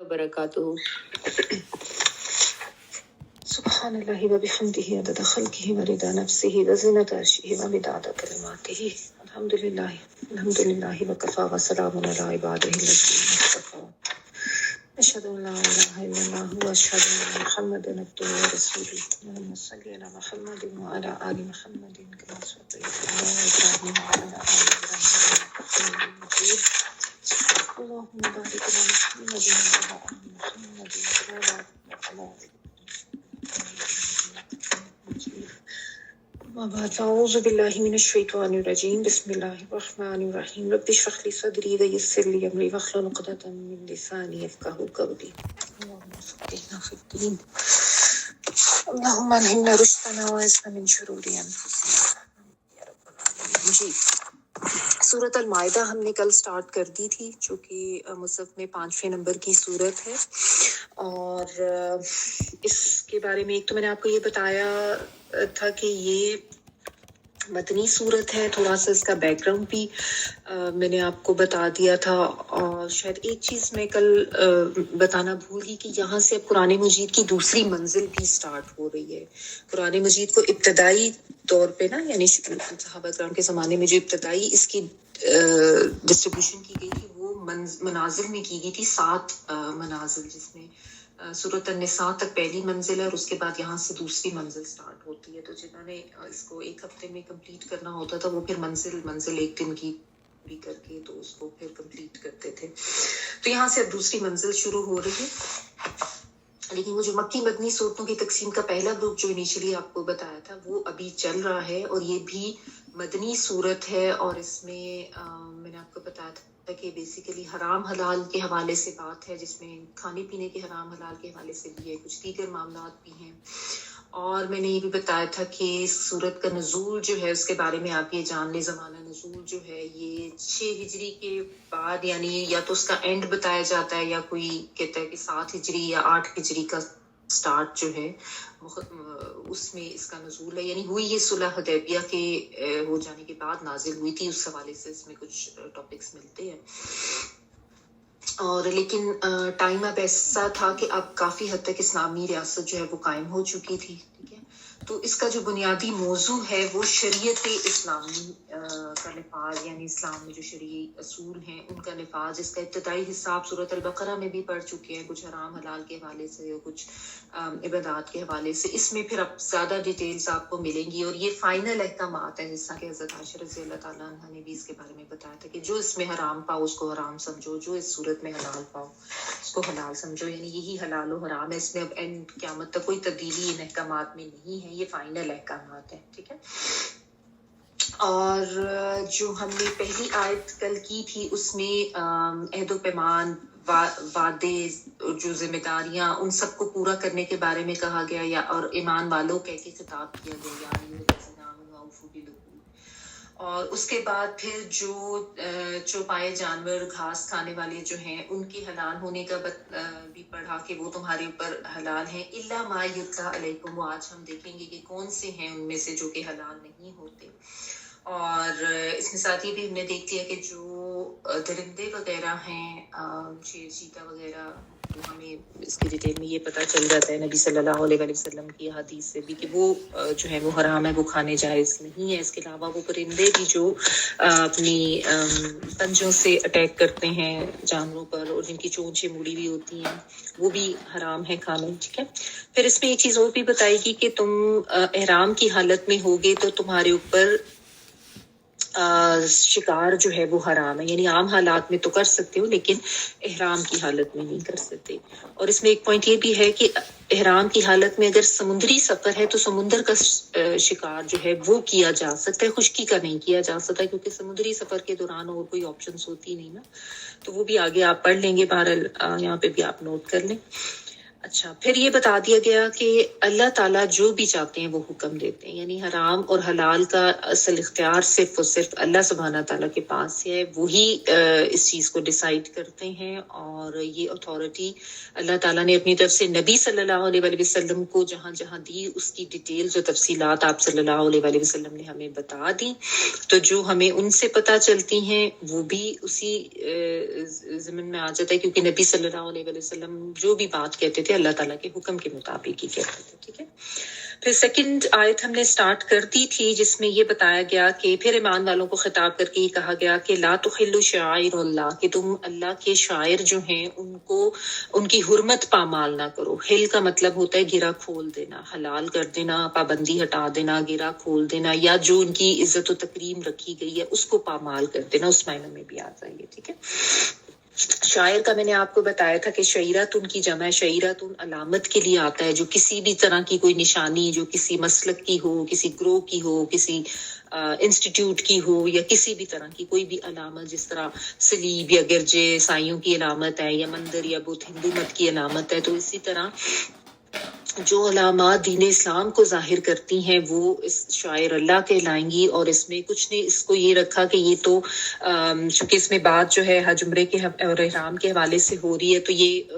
وبرکاتہ. سبحان اللہ و بحمدہ عدد خلقہ و رضا نفسہ و زینت عرشہ و مداد کلماتہ. الحمدللہ وکفی و سلام علی عبادہ الذین اصطفی. اشہد ان لا الہ الا اللہ و اشہد ان محمدا عبدہ و رسولہ. اللہم صل علی محمد و علی آل محمد کما صلیت علی ابراہیم و علی آل ابراہیم انک حمید مجید. اللہم بارک علی محمد و علی آل محمد کما بارکت علی اعوذ باللہ من الشیطان الرجیم. بسم اللہ الرحمن الرحیم. رب اشرح لی صدری ویسر لی امری واحلل عقدۃ من لسانی یفقہوا قولی. اللہم فقہنا فی الدین. اللہم الہمنا رشدنا واعصمنا من شرور انفسنا یا رب العالمین. جی، سورۃ المائدہ ہم نے کل سٹارٹ کر دی تھی، جو کہ مصحف میں 5ویں نمبر کی سورت ہے. اور اس کے بارے میں ایک تو میں نے آپ کو یہ بتایا تھا کہ یہ مدنی صورت ہے. تھوڑا سا اس کا بیک گراؤنڈ بھی میں نے آپ کو بتا دیا تھا. اور شاید ایک چیز میں کل بتانا بھول گئی کہ یہاں سے اب قرآن مجید کی دوسری منزل بھی سٹارٹ ہو رہی ہے. قرآن مجید کو ابتدائی طور پہ نا، یعنی صحابہ کرام کے زمانے میں جو ابتدائی اس کی ڈسٹریبیوشن کی گئی تھی وہ منازل میں کی گئی تھی. 7 منازل، جس میں سورۃ النساء تک پہلی منزل ہے اور اس کے بعد یہاں سے دوسری منزل سٹارٹ ہوتی ہے. تو جنہوں نے اس کو ایک ہفتے میں کمپلیٹ کرنا ہوتا تھا وہ پھر منزل ایک دن کی بھی کر کے تو اس کو پھر کمپلیٹ کرتے تھے. تو یہاں سے اب دوسری منزل شروع ہو رہی ہے. لیکن وہ جو مکی مدنی صورتوں کی تقسیم کا پہلا گروپ جو انیشلی آپ کو بتایا تھا وہ ابھی چل رہا ہے، اور یہ بھی مدنی صورت ہے. اور اس میں میں نے آپ کو بتایا تھا کہ بیسیکلی حرام حلال کے حوالے سے بات ہے، جس میں کھانے پینے کے حرام حلال کے حوالے سے بھی ہے، کچھ دیگر معاملات بھی ہیں. اور میں نے یہ بھی بتایا تھا کہ سورت کا نزول جو ہے اس کے بارے میں آپ یہ جان لیں. زمانہ نزول جو ہے یہ 6 ہجری کے بعد، یعنی یا تو اس کا اینڈ بتایا جاتا ہے یا کوئی کہتا ہے کہ 7 ہجری یا 8 ہجری کا سٹارٹ جو ہے اس میں اس کا نزول ہے. یعنی ہوئی یہ صلح حدیبیہ کے ہو جانے کے بعد نازل ہوئی تھی. اس حوالے سے اس میں کچھ ٹاپکس ملتے ہیں. اور لیکن ٹائم اب ایسا تھا کہ اب کافی حد تک اسلامی ریاست جو ہے وہ قائم ہو چکی تھی. ٹھیک ہے، تو اس کا جو بنیادی موضوع ہے وہ شریعت اسلامی کا نفاذ، یعنی اسلام میں جو شرعی اصول ہیں ان کا نفاذ. اس کا ابتدائی حصہ آپ سورۃ البقرہ میں بھی پڑھ چکے ہیں، کچھ حرام حلال کے حوالے سے اور کچھ عبادات کے حوالے سے. اس میں پھر اب زیادہ ڈیٹیلز آپ کو ملیں گی. اور یہ فائنل احکامات ہیں، جیسا کہ حضرت عائشہ رضی اللہ تعالیٰ عنہ نے بھی اس کے بارے میں بتایا تھا کہ جو اس میں حرام پاؤ اس کو حرام سمجھو، جو اس صورت میں حلال پاؤ اس کو حلال سمجھو. یعنی یہی حلال و حرام ہے. اس میں اب اینڈ قیامت تک کوئی تبدیلی ان احکامات میں نہیں ہے، یہ فائنل احکامات ہیں. ٹھیک ہے، اور جو ہم نے پہلی آیت کل کی تھی اس میں عہد و پیمان، وعدے، جو ذمہ داریاں ان سب کو پورا کرنے کے بارے میں کہا گیا، یا اور ایمان والوں کہہ کے خطاب کیا گیا. اور اس کے بعد پھر جو چوپائے جانور، گھاس کھانے والے جو ہیں ان کے حلال ہونے کا بھی پڑھا کہ وہ تمہارے اوپر حلال ہیں. الا ما یتلی علیکم، وہ آج ہم دیکھیں گے کہ کون سے ہیں ان میں سے جو کہ حلال نہیں ہوتے. اور اس میں ساتھ ہی بھی ہم نے دیکھ لیا کہ جو درندے وغیرہ ہیں، شیر چیتا وغیرہ، ہمیں اس کی ڈیٹیل میں یہ پتہ چل جاتا ہے نبی صلی اللہ علیہ وسلم کی حدیث سے بھی کہ وہ جو ہے وہ حرام ہے، وہ کھانے جائز نہیں ہے. اس کے علاوہ وہ پرندے بھی جو اپنی پنجوں سے اٹیک کرتے ہیں جانوروں پر اور جن کی چونچیں مڑی ہوئی ہوتی ہیں وہ بھی حرام ہے کھانا. ٹھیک ہے، پھر اس میں ایک چیز اور بھی بتائے گی کہ تم احرام کی حالت میں ہوگے تو تمہارے اوپر شکار جو ہے وہ حرام ہے. یعنی عام حالات میں تو کر سکتے ہو لیکن احرام کی حالت میں نہیں کر سکتے. اور اس میں ایک پوائنٹ یہ بھی ہے کہ احرام کی حالت میں اگر سمندری سفر ہے تو سمندر کا شکار جو ہے وہ کیا جا سکتا ہے، خشکی کا نہیں کیا جا سکتا، کیونکہ سمندری سفر کے دوران اور کوئی آپشنز ہوتی نہیں نا. تو وہ بھی آگے آپ پڑھ لیں گے، بہرحال یہاں پہ بھی آپ نوٹ کر لیں. اچھا، پھر یہ بتا دیا گیا کہ اللہ تعالیٰ جو بھی چاہتے ہیں وہ حکم دیتے ہیں، یعنی حرام اور حلال کا اصل اختیار صرف اور صرف اللہ سبحانہ تعالیٰ کے پاس ہے، وہی اس چیز کو ڈیسائیڈ کرتے ہیں، اور یہ اتھارٹی اللہ تعالیٰ نے اپنی طرف سے نبی صلی اللہ علیہ وآلہ وسلم کو جہاں جہاں دی، اس کی ڈیٹیلز و تفصیلات آپ صلی اللہ علیہ وآلہ وسلم نے ہمیں بتا دی، تو جو ہمیں ان سے پتہ چلتی ہیں وہ بھی اسی ضمن میں آ جاتا ہے، کیونکہ نبی صلی اللہ علیہ وآلہ وسلم جو بھی بات کہتے تھے اللہ تعالیٰ کے حکم کے مطابق ہی کہتے تھے، ٹھیک ہے۔ پھر سیکنڈ آیت ہم نے سٹارٹ کر دی تھی، جس میں یہ بتایا گیا کہ پھر ایمان والوں کو خطاب کر کے یہ کہا گیا کہ لا تحلوا شعائر اللہ، کہ تم اللہ کے شاعر جو ہیں ان کی حرمت پامال نہ کرو۔ حل کا مطلب ہوتا ہے گرا کھول دینا، حلال کر دینا، پابندی ہٹا دینا، گرا کھول دینا، یا جو ان کی عزت و تکریم رکھی گئی ہے اس کو پامال کر دینا، اس معنی میں بھی آتا ہے یہ، ٹھیک ہے۔ شاعر کا میں نے آپ کو بتایا تھا کہ شعیراتن کی جمع شعیراتن علامت کے لیے آتا ہے، جو کسی بھی طرح کی کوئی نشانی جو کسی مسلک کی ہو، کسی گروہ کی ہو، کسی انسٹیٹیوٹ کی ہو، یا کسی بھی طرح کی کوئی بھی علامت، جس طرح سلیب یا گرجے عیسائیوں کی علامت ہے، یا مندر یا بت ہندو مت کی علامت ہے، تو اسی طرح جو علامات دین اسلام کو ظاہر کرتی ہیں وہ اس شاعر اللہ کہلائیں گی، اور اس میں کچھ نے اس کو یہ رکھا کہ یہ تو چونکہ اس میں بات جو ہے حج عمرے کے اور احرام کے حوالے سے ہو رہی ہے، تو یہ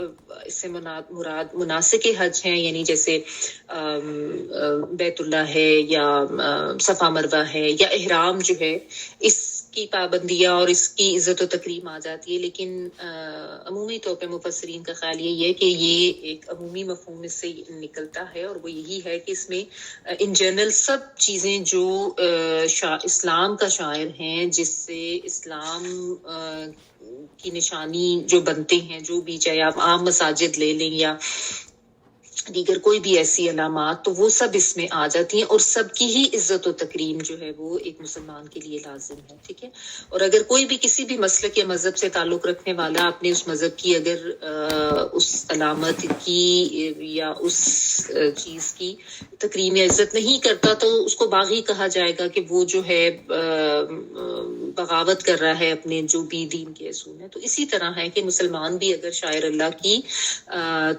اس سے مراد مناسک حج ہیں، یعنی جیسے بیت اللہ ہے، یا صفا مروہ ہے، یا احرام جو ہے، اس کی پابندیاں اور اس کی عزت و تکریم آ جاتی ہے۔ لیکن عمومی طور پہ مفسرین کا خیال یہی ہے کہ یہ ایک عمومی مفہوم اس سے نکلتا ہے، اور وہ یہی ہے کہ اس میں ان جنرل سب چیزیں جو اسلام کا شاعر ہیں، جس سے اسلام کی نشانی جو بنتے ہیں، جو بھی، چاہے آپ عام مساجد لے لیں یا دیگر کوئی بھی ایسی علامات، تو وہ سب اس میں آ جاتی ہیں، اور سب کی ہی عزت و تکریم جو ہے وہ ایک مسلمان کے لیے لازم ہے، ٹھیک ہے۔ اور اگر کوئی بھی کسی بھی مسلک یا مذہب سے تعلق رکھنے والا اپنے اس مذہب کی اگر اس علامت کی یا اس چیز کی تکریم یا عزت نہیں کرتا، تو اس کو باغی کہا جائے گا، کہ وہ جو ہے بغاوت کر رہا ہے اپنے جو بھی دین کے اصول ہیں۔ تو اسی طرح ہے کہ مسلمان بھی اگر شاعر اللہ کی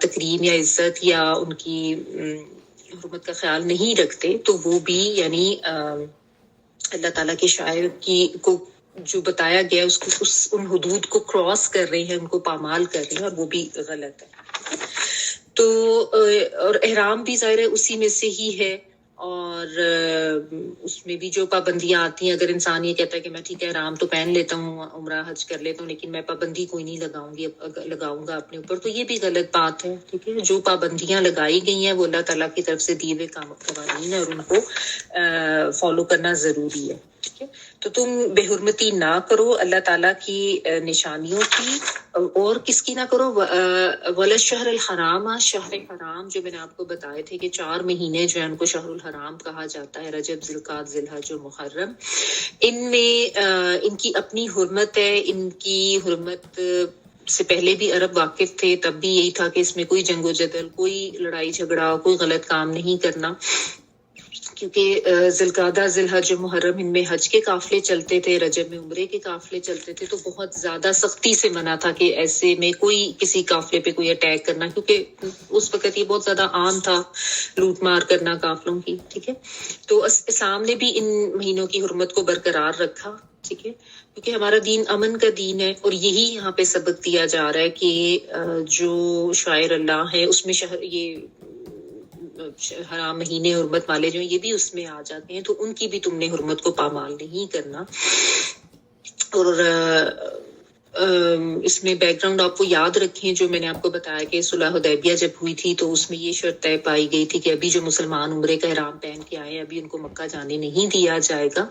تکریم یا عزت یا ان کی حرمت کا خیال نہیں رکھتے، تو وہ بھی یعنی اللہ تعالیٰ کے شاعر کو جو بتایا گیا اس کو ان حدود کو کراس کر رہے ہیں، ان کو پامال کر رہے ہیں، اور وہ بھی غلط ہے۔ تو اور احرام بھی ظاہر ہے اسی میں سے ہی ہے، اور اس میں بھی جو پابندیاں آتی ہیں، اگر انسان یہ کہتا ہے کہ میں ٹھیک ہے احرام تو پہن لیتا ہوں، عمرہ حج کر لیتا ہوں، لیکن میں پابندی کوئی نہیں لگاؤں گا اپنے اوپر، تو یہ بھی غلط بات ہے، ٹھیک ہے۔ جو پابندیاں لگائی گئی ہیں وہ اللہ تعالیٰ کی طرف سے دیے ہوئے قوانین ہیں، اور ان کو فالو کرنا ضروری ہے، ٹھیک ہے۔ تو تم بے حرمتی نہ کرو اللہ تعالیٰ کی نشانیوں کی، اور کس کی نہ کرو، ولا الشہر الحرام، شہر حرام جو میں نے آپ کو بتائے تھے کہ 4 مہینے جو ہے ان کو شہر الحرام کہا جاتا ہے، رجب، ذوالقعدہ، ذی الحجہ اور محرم، ان میں ان کی اپنی حرمت ہے۔ ان کی حرمت سے پہلے بھی عرب واقف تھے، تب بھی یہی تھا کہ اس میں کوئی جنگ و جدل، کوئی لڑائی جھگڑا، کوئی غلط کام نہیں کرنا، کیونکہ ذوالقعدہ، ذی الحجہ، محرم ان میں حج کے قافلے چلتے تھے، رجب میں عمرے کے قافلے چلتے تھے، تو بہت زیادہ سختی سے منع تھا کہ ایسے میں کوئی کسی قافلے پہ کوئی اٹیک کرنا، کیونکہ اس وقت یہ بہت زیادہ عام تھا لوٹ مار کرنا قافلوں کی، ٹھیک ہے۔ تو اسلام نے بھی ان مہینوں کی حرمت کو برقرار رکھا، ٹھیک ہے، کیونکہ ہمارا دین امن کا دین ہے، اور یہی یہاں پہ سبق دیا جا رہا ہے کہ جو شاعر اللہ ہے اس میں یہ حرام مہینے حرمت والے جو یہ بھی اس میں آ جاتے ہیں، تو ان کی بھی تم نے حرمت کو پامال نہیں کرنا۔ اور اس میں بیک گراؤنڈ آپ کو یاد رکھیں، جو میں نے آپ کو بتایا کہ صلح حدیبیہ جب ہوئی تھی تو اس میں یہ شرط طے پائی گئی تھی کہ ابھی جو مسلمان عمرے کا احرام پہن کے آئے ابھی ان کو مکہ جانے نہیں دیا جائے گا،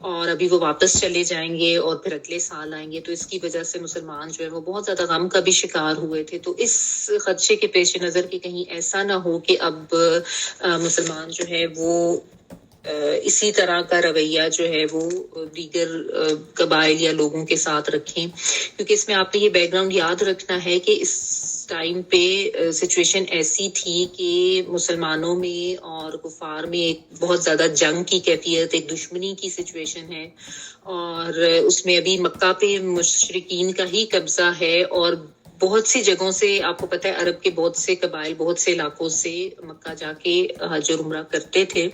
اور ابھی وہ واپس چلے جائیں گے اور پھر اگلے سال آئیں گے۔ تو اس کی وجہ سے مسلمان جو ہے وہ بہت زیادہ غم کا بھی شکار ہوئے تھے۔ تو اس خدشے کے پیش نظر کہ کہیں ایسا نہ ہو کہ اب مسلمان جو ہے وہ اسی طرح کا رویہ جو ہے وہ دیگر قبائل یا لوگوں کے ساتھ رکھیں، کیونکہ اس میں آپ نے یہ بیک گراؤنڈ یاد رکھنا ہے کہ اس ٹائم پہ سچویشن ایسی تھی کہ مسلمانوں میں اور کفار میں ایک بہت زیادہ جنگ کی کیفیت، ایک دشمنی کی سچویشن ہے، اور اس میں ابھی مکہ پہ مشرکین کا ہی قبضہ ہے، اور بہت سی جگہوں سے آپ کو پتہ ہے عرب کے بہت سے قبائل بہت سے علاقوں سے مکہ جا کے حج اور عمرہ کرتے تھے،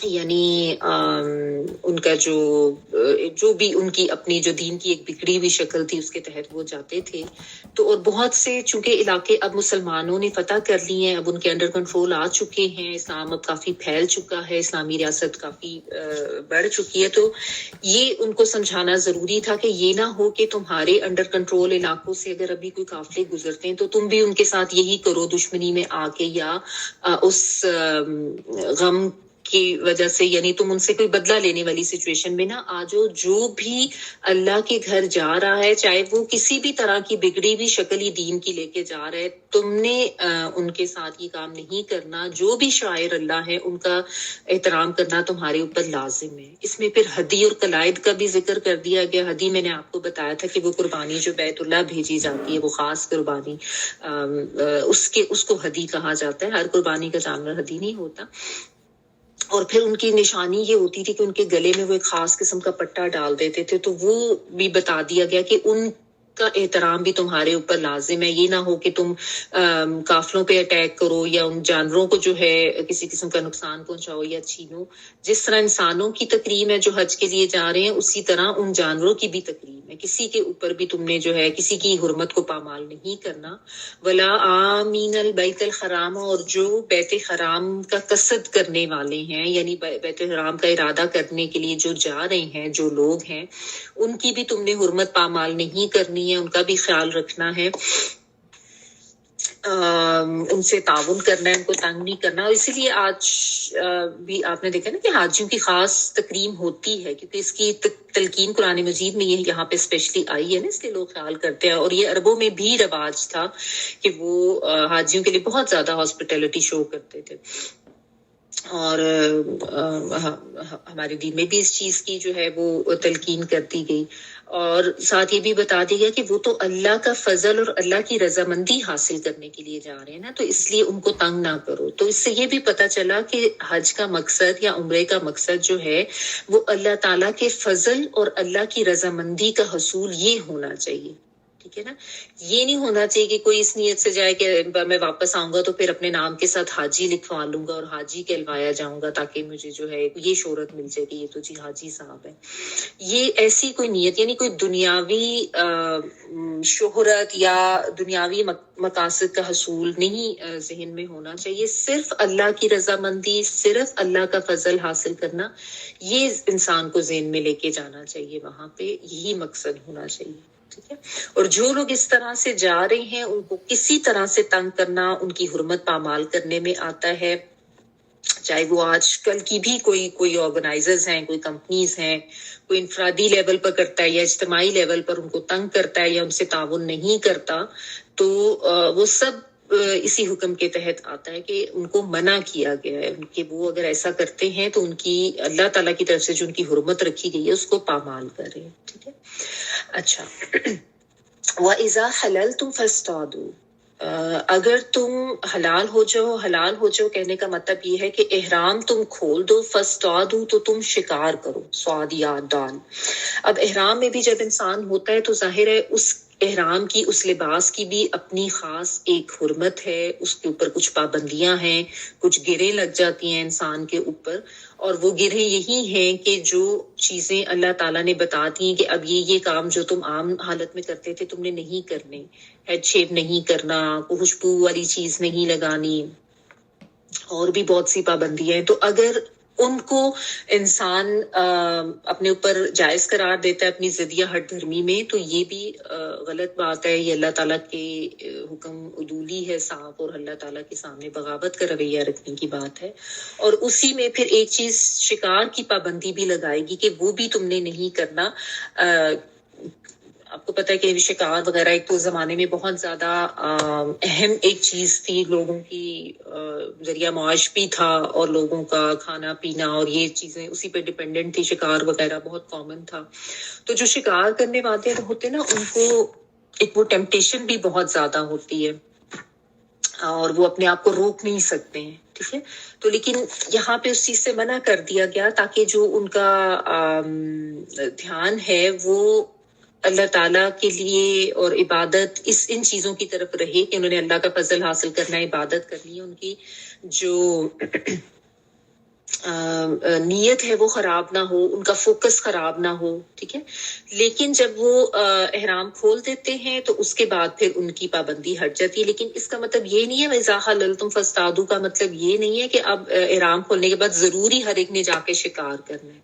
یعنی ان کا جو بھی ان کی اپنی جو دین کی ایک بگڑی ہوئی شکل تھی اس کے تحت وہ جاتے تھے. تو اور بہت سے چونکہ علاقے اب مسلمانوں نے فتح کر لی ہیں، اب ان کے انڈر کنٹرول آ چکے ہیں، اسلام اب کافی پھیل چکا ہے، اسلامی ریاست کافی بڑھ چکی ہے، تو یہ ان کو سمجھانا ضروری تھا کہ یہ نہ ہو کہ تمہارے انڈر کنٹرول علاقوں سے اگر ابھی کوئی قافلے گزرتے ہیں تو تم بھی ان کے ساتھ یہی کرو دشمنی میں آ کے، یا اس غم کی وجہ سے، یعنی تم ان سے کوئی بدلہ لینے والی سچویشن میں نہ آ جاؤ. جو بھی اللہ کے گھر جا رہا ہے، چاہے وہ کسی بھی طرح کی بگڑی ہوئی شکل ہی دین کی لے کے جا رہا ہے، تم نے ان کے ساتھ یہ کام نہیں کرنا. جو بھی شاعر اللہ ہے ان کا احترام کرنا تمہارے اوپر لازم ہے. اس میں پھر ہدی اور قلائد کا بھی ذکر کر دیا گیا. ہدی میں نے آپ کو بتایا تھا کہ وہ قربانی جو بیت اللہ بھیجی جاتی ہے، وہ خاص قربانی، اس کو ہدی کہا جاتا ہے. ہر قربانی کا جانور ہدی نہیں ہوتا. اور پھر ان کی نشانی یہ ہوتی تھی کہ ان کے گلے میں وہ ایک خاص قسم کا پٹا ڈال دیتے تھے، تو وہ بھی بتا دیا گیا کہ ان کا احترام بھی تمہارے اوپر لازم ہے. یہ نہ ہو کہ تم قافلوں پہ اٹیک کرو یا ان جانوروں کو جو ہے کسی قسم کا نقصان پہنچاؤ یا چھینو. جس طرح انسانوں کی تکریم ہے جو حج کے لیے جا رہے ہیں، اسی طرح ان جانوروں کی بھی تکریم ہے. کسی کے اوپر بھی تم نے جو ہے کسی کی حرمت کو پامال نہیں کرنا. ولا آمین البیت الحرام، اور جو بیت حرام کا قصد کرنے والے ہیں، یعنی بیت الحرام کا ارادہ کرنے کے لیے جو جا رہے ہیں، جو لوگ ہیں، ان کی بھی تم نے حرمت پامال نہیں کرنی ہے، ان کا بھی خیال رکھنا ہے، ان سے تعاون کرنا ہے، ان کو تنگ نہیں کرنا. اور اسی لیے آج بھی آپ نے دیکھا نا کہ حاجیوں کی خاص تکریم ہوتی ہے، کیونکہ اس کی تلقین قرآن مجید میں یہ یہاں پہ اسپیشلی آئی ہے نا، اس لیے لوگ خیال کرتے ہیں. اور یہ عربوں میں بھی رواج تھا کہ وہ حاجیوں کے لیے بہت زیادہ ہاسپٹیلٹی شو کرتے تھے. اور ہمارے دین میں بھی اس چیز کی جو ہے وہ تلقین کرتی گئی. اور ساتھ یہ بھی بتا دیا گیا کہ وہ تو اللہ کا فضل اور اللہ کی رضامندی حاصل کرنے کے لیے جا رہے ہیں نا، تو اس لیے ان کو تنگ نہ کرو. تو اس سے یہ بھی پتہ چلا کہ حج کا مقصد یا عمرے کا مقصد جو ہے وہ اللہ تعالیٰ کے فضل اور اللہ کی رضامندی کا حصول یہ ہونا چاہیے. ٹھیک ہے نا، یہ نہیں ہونا چاہیے کہ کوئی اس نیت سے جائے کہ میں واپس آؤں گا تو پھر اپنے نام کے ساتھ حاجی لکھوا لوں گا اور حاجی کہلوایا جاؤں گا تاکہ مجھے جو ہے یہ شہرت مل جائے کہ یہ تو جی حاجی صاحب ہے. یہ ایسی کوئی نیت، یعنی کوئی دنیاوی شہرت یا دنیاوی مقاصد کا حصول نہیں ذہن میں ہونا چاہیے. صرف اللہ کی رضامندی، صرف اللہ کا فضل حاصل کرنا، یہ انسان کو ذہن میں لے کے جانا چاہیے. وہاں پہ یہی مقصد ہونا چاہیے. ٹھیک ہے. اور جو لوگ اس طرح سے جا رہے ہیں ان کو کسی طرح سے تنگ کرنا ان کی حرمت پامال کرنے میں آتا ہے. چاہے وہ آج کل کی بھی کوئی آرگنائزرز ہیں، کوئی کمپنیز ہیں، کوئی انفرادی لیول پر کرتا ہے یا اجتماعی لیول پر ان کو تنگ کرتا ہے یا ان سے تعاون نہیں کرتا، تو وہ سب اسی حکم کے تحت آتا ہے کہ ان کو منع کیا گیا ہے کہ وہ اگر ایسا کرتے ہیں تو ان کی اللہ تعالیٰ کی طرف سے جو ان کی حرمت رکھی گئی ہے اس کو پامال کریں. ٹھیک ہے. اچھا، وَإِذَا حَلَلْتُمْ فَاصْطَادُوا، اگر تم حلال ہو جاؤ کہنے کا مطلب یہ ہے کہ احرام تم کھول دو. فَاصْطَادُوا، تو تم شکار کرو. سواد یا دال. اب احرام میں بھی جب انسان ہوتا ہے تو ظاہر ہے اس احرام کی، اس لباس کی بھی اپنی خاص ایک حرمت ہے. اس کے اوپر کچھ پابندیاں ہیں، کچھ گریں لگ جاتی ہیں انسان کے اوپر. اور وہ گرہیں یہی ہیں کہ جو چیزیں اللہ تعالیٰ نے بتا دی ہیں کہ اب یہ کام جو تم عام حالت میں کرتے تھے تم نے نہیں کرنے. ہیڈ شیپ نہیں کرنا، کوئی خوشبو والی چیز نہیں لگانی، اور بھی بہت سی پابندیاں ہیں. تو اگر ان کو انسان اپنے اوپر جائز قرار دیتا ہے اپنی ضد یا ہٹ دھرمی میں، تو یہ بھی غلط بات ہے. یہ اللہ تعالیٰ کے حکم عدولی ہے صاف، اور اللہ تعالیٰ کے سامنے بغاوت کا رویہ رکھنے کی بات ہے. اور اسی میں پھر ایک چیز شکار کی پابندی بھی لگائے گی کہ وہ بھی تم نے نہیں کرنا. آپ کو پتہ ہے کہ شکار وغیرہ ایک تو زمانے میں بہت زیادہ اہم ایک چیز تھی، لوگوں کی ذریعہ معاش بھی تھا، اور لوگوں کا کھانا پینا اور یہ چیزیں اسی پہ ڈیپینڈنٹ تھی. شکار وغیرہ بہت کامن تھا. تو جو شکار کرنے والے ہوتے نا، ان کو ایک وہ ٹیمپٹیشن بھی بہت زیادہ ہوتی ہے اور وہ اپنے آپ کو روک نہیں سکتے ہیں. ٹھیک ہے. تو لیکن یہاں پہ اس چیز سے منع کر دیا گیا تاکہ جو ان کا دھیان ہے وہ اللہ تعالیٰ کے لیے اور عبادت ان چیزوں کی طرف رہے کہ انہوں نے اللہ کا فضل حاصل کرنا ہے، عبادت کرنی ہے، ان کی جو نیت ہے وہ خراب نہ ہو، ان کا فوکس خراب نہ ہو، ٹھیک ہے. لیکن جب وہ احرام کھول دیتے ہیں تو اس کے بعد پھر ان کی پابندی ہٹ جاتی ہے. لیکن اس کا مطلب یہ نہیں ہے وَإِذَا حَلَلْتُمْ فَاصْطَادُوا کا مطلب یہ نہیں ہے کہ اب احرام کھولنے کے بعد ضروری ہر ایک نے جا کے شکار کرنا ہے.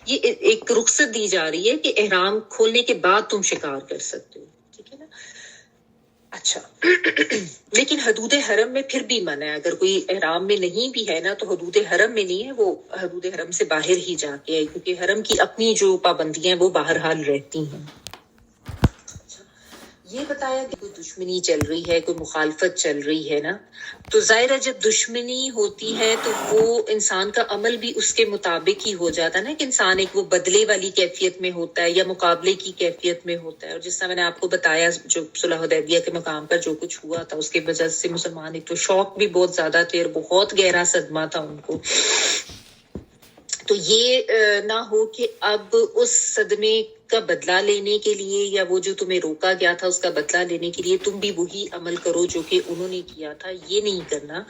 یہ ایک رخصت دی جا رہی ہے کہ احرام کھولنے کے بعد تم شکار کر سکتے ہو، ٹھیک ہے نا. اچھا لیکن حدود حرم میں پھر بھی منع ہے. اگر کوئی احرام میں نہیں بھی ہے نا تو حدود حرم میں نہیں ہے، وہ حدود حرم سے باہر ہی جا کے ہے، کیونکہ حرم کی اپنی جو پابندیاں ہیں وہ بہرحال رہتی ہیں. یہ بتایا کہ کوئی دشمنی چل رہی ہے، کوئی مخالفت چل رہی ہے نا، تو ظاہر ہے جب دشمنی ہوتی ہے تو وہ انسان کا عمل بھی اس کے مطابق ہی ہو جاتا ہے نا، کہ انسان ایک وہ بدلے والی کیفیت میں ہوتا ہے یا مقابلے کی کیفیت میں ہوتا ہے. اور جس طرح میں نے آپ کو بتایا جو صلح حدیبیہ کے مقام پر جو کچھ ہوا تھا اس کی وجہ سے مسلمان ایک تو شوق بھی بہت زیادہ تھے اور بہت گہرا صدمہ تھا ان کو. تو یہ نہ ہو کہ اب اس صدمے کا بدلہ لینے کے لیے یا وہ جو تمہیں روکا گیا تھا اس کا بدلہ لینے کے لیے تم بھی وہی عمل کرو جو کہ انہوں نے کیا تھا. یہ نہیں کرنا.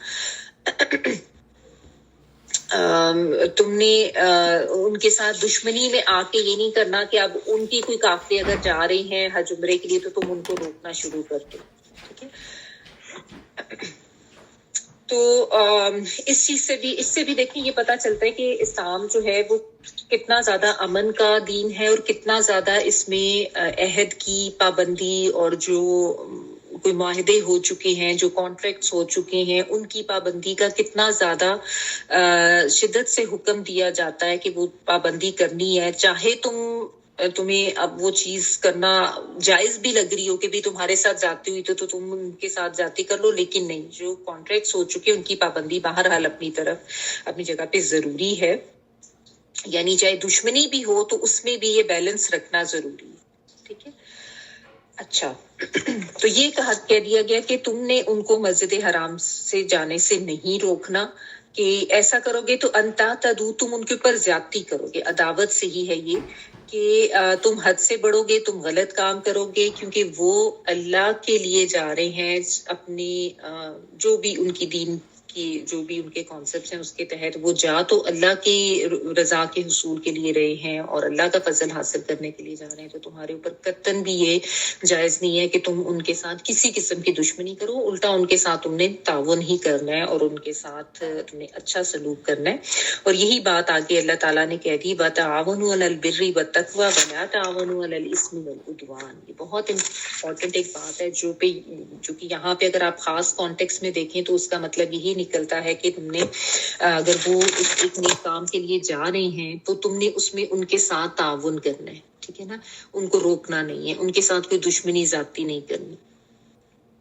تم نے ان کے ساتھ دشمنی میں آ کے یہ نہیں کرنا کہ اب ان کی کوئی قافلے اگر جا رہے ہیں حج عمرے کے لیے تو تم ان کو روکنا شروع کر دو، ٹھیک ہے. تو اس سے بھی دیکھیں یہ پتہ چلتا ہے کہ اسلام جو ہے وہ کتنا زیادہ امن کا دین ہے اور کتنا زیادہ اس میں عہد کی پابندی اور جو کوئی معاہدے ہو چکے ہیں، جو کانٹریکٹس ہو چکے ہیں، ان کی پابندی کا کتنا زیادہ شدت سے حکم دیا جاتا ہے کہ وہ پابندی کرنی ہے. چاہے تمہیں اب وہ چیز کرنا جائز بھی لگ رہی ہو کہ بھی تمہارے ساتھ جاتی ہوئی تو تم ان کے ساتھ جاتی کر لو، لیکن نہیں، جو کانٹریکٹس ہو چکے ان کی پابندی بہرحال اپنی جگہ پہ ضروری ہے. یعنی چاہے دشمنی بھی ہو تو اس میں بھی یہ بیلنس رکھنا ضروری ہے، ٹھیک ہے. اچھا تو یہ کہہ دیا گیا کہ تم نے ان کو مسجد حرام سے جانے سے نہیں روکنا، کہ ایسا کرو گے تو انتا تدو تم ان کے اوپر زیادتی کرو گے. عداوت سے ہی ہے یہ کہ تم حد سے بڑھو گے، تم غلط کام کرو گے، کیونکہ وہ اللہ کے لیے جا رہے ہیں، اپنی جو بھی ان کی دین کی جو بھی ان کے کانسیپٹس ہیں اس کے تحت وہ جا تو اللہ کی رضا کے حصول کے لیے رہے ہیں اور اللہ کا فضل حاصل کرنے کے لیے جا رہے ہیں. تو تمہارے اوپر قطعاً بھی یہ جائز نہیں ہے کہ تم ان کے ساتھ کسی قسم کی دشمنی کرو، الٹا ان کے ساتھ تم نے تعاون ہی کرنا ہے اور ان کے ساتھ تم نے اچھا سلوک کرنا ہے. اور یہی بات آگے اللہ تعالیٰ نے کہہ دی وَتَعَاوَنُوا عَلَى الْبِرِّ وَالتَّقْوَىٰ وَلَا تَعَاوَنُوا عَلَى الْإِثْمِ وَالْعُدْوَانِ. یہ بہت امپورٹنٹ ایک بات ہے جو کہ یہاں پہ اگر آپ خاص کانٹیکس میں دیکھیں تو اس کا مطلب یہی نکلتا ہے کہ تم نے اگر وہ ایک نیک کام کے لیے جا رہے ہیں تو تم نے اس میں ان کے ساتھ تعاون کرنا ہے، ٹھیک ہے نا. ان کو روکنا نہیں ہے، ان کے ساتھ کوئی دشمنی ذاتی نہیں کرنی.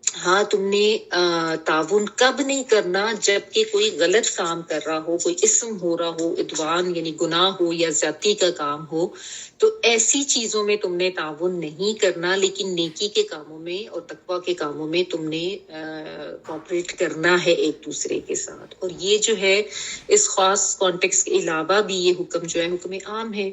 ہاں تم نے تعاون کب نہیں کرنا؟ جب کہ کوئی غلط کام کر رہا ہو، کوئی اسم ہو رہا ہو، عدوان یعنی گناہ ہو یا زیادتی کا کام ہو، تو ایسی چیزوں میں تم نے تعاون نہیں کرنا. لیکن نیکی کے کاموں میں اور تقویٰ کے کاموں میں تم نے کوآپریٹ کرنا ہے ایک دوسرے کے ساتھ. اور یہ جو ہے اس خاص کانٹیکس کے علاوہ بھی یہ حکم جو ہے حکم عام ہے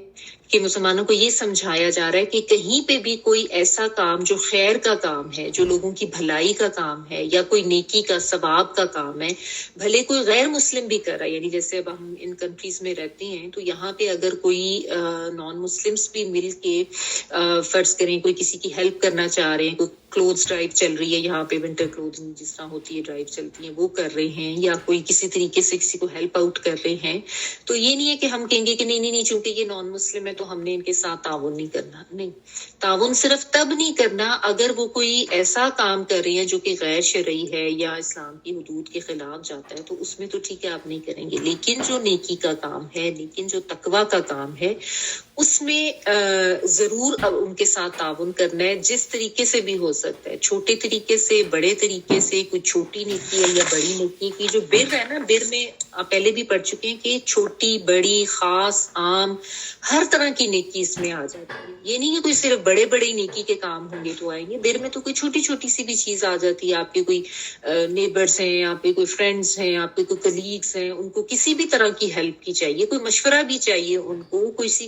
کہ مسلمانوں کو یہ سمجھایا جا رہا ہے کہ کہیں پہ بھی کوئی ایسا کام جو خیر کا کام ہے، جو لوگوں کی بھلائی کا کام ہے یا کوئی نیکی کا ثواب کا کام ہے، بھلے کوئی غیر مسلم بھی کر رہا ہے. یعنی جیسے اب ہم ان کنٹریز میں رہتے ہیں تو یہاں پہ اگر کوئی نان مسلمس بھی مل کے فرض کریں کوئی کسی کی ہیلپ کرنا چاہ رہے ہیں، کوئی کلوتھس ڈرائیو چل رہی ہے یہاں پہ، ونٹر کلوتھنگ جس طرح ہوتی ہے ڈرائیو چلتی ہیں وہ کر رہے ہیں، یا کوئی کسی طریقے سے کسی کو ہیلپ آؤٹ کر رہے ہیں، تو یہ نہیں ہے کہ ہم کہیں گے کہ نہیں چونکہ یہ نان مسلم ہے تو ہم نے ان کے ساتھ تعاون نہیں کرنا. نہیں، تعاون صرف تب نہیں کرنا اگر وہ کوئی ایسا کام کر رہے ہیں جو کہ غیر شرعی ہے یا اسلام کی حدود کے خلاف جاتا ہے، تو اس میں تو ٹھیک ہے آپ نہیں کریں گے. لیکن جو نیکی کا کام ہے، لیکن جو تقویٰ کا کام ہے، اس میں ضرور اب ان کے ساتھ تعاون کرنا ہے، جس طریقے سے بھی ہو سکتا ہے، چھوٹے طریقے سے، بڑے طریقے سے. کوئی چھوٹی نیکی ہے یا بڑی نیکی کی جو بر ہے نا، بر میں آپ پہلے بھی پڑھ چکے ہیں کہ چھوٹی بڑی خاص عام ہر طرح کی نیکی اس میں آ جاتی ہے. یہ نہیں کہ کوئی صرف بڑے بڑے نیکی کے کام ہوں گے تو آئیں گے، بر میں تو کوئی چھوٹی چھوٹی سی بھی چیز آ جاتی ہے. آپ کے کوئی نیبرز ہیں، آپ کے کوئی فرینڈز ہیں، آپ کے کوئی کلیگز ہیں، ان کو کسی بھی طرح کی ہیلپ کی چاہیے، کوئی مشورہ بھی چاہیے، ان کو کسی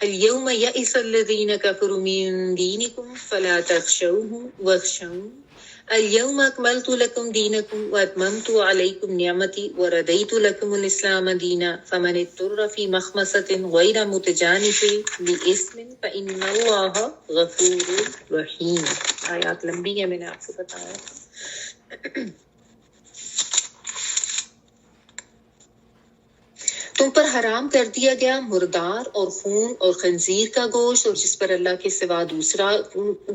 اليوم يئس الذين كفروا من دينكم فلا تخشوهم واخشون اليوم أكملت لكم دينكم وأتممت عليكم نعمتي ورضيت لكم الإسلام دينا فمن اضطر في مخمصة غير متجانف لإثم فإن الله غفور رحيم. آیات لمبی ہے، میں نے آپ کو بتایا. تم پر حرام کر دیا گیا مردار اور خون اور خنزیر کا گوشت اور جس پر اللہ کے سوا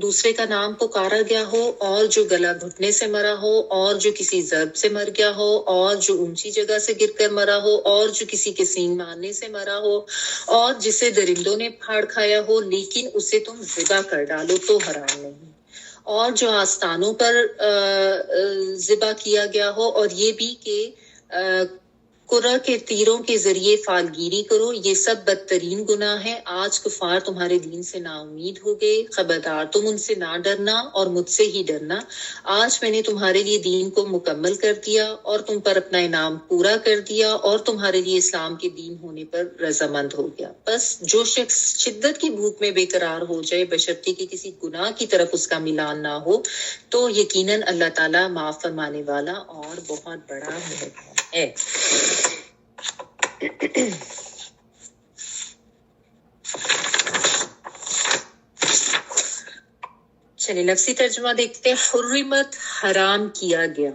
دوسرے کا نام پکارا گیا ہو اور جو گلا گھٹنے سے مرا ہو اور جو کسی ضرب سے مر گیا ہو اور جو اونچی جگہ سے گر کر مرا ہو اور جو کسی کے سینگ مارنے سے مرا ہو اور جسے درندوں نے پھاڑ کھایا ہو لیکن اسے تم ذبح کر ڈالو تو حرام نہیں، اور جو آستانوں پر ذبح کیا گیا ہو، اور یہ بھی کہ قرہ کے تیروں کے ذریعے فالگیری کرو، یہ سب بدترین گناہ ہے۔ آج کفار تمہارے دین سے نا امید ہو گئے، خبردار تم ان سے نہ ڈرنا اور مجھ سے ہی ڈرنا۔ آج میں نے تمہارے لیے دین کو مکمل کر دیا اور تم پر اپنا انعام پورا کر دیا اور تمہارے لیے اسلام کے دین ہونے پر رضامند ہو گیا۔ بس جو شخص شدت کی بھوک میں بے قرار ہو جائے بشرطے کہ کسی گناہ کی طرف اس کا میلان نہ ہو تو یقیناً اللہ تعالیٰ معاف فرمانے والا اور بہت بڑا مہربان ہے۔ چلیے لفظی ترجمہ دیکھتے ہیں۔ حرمت حرام کیا گیا،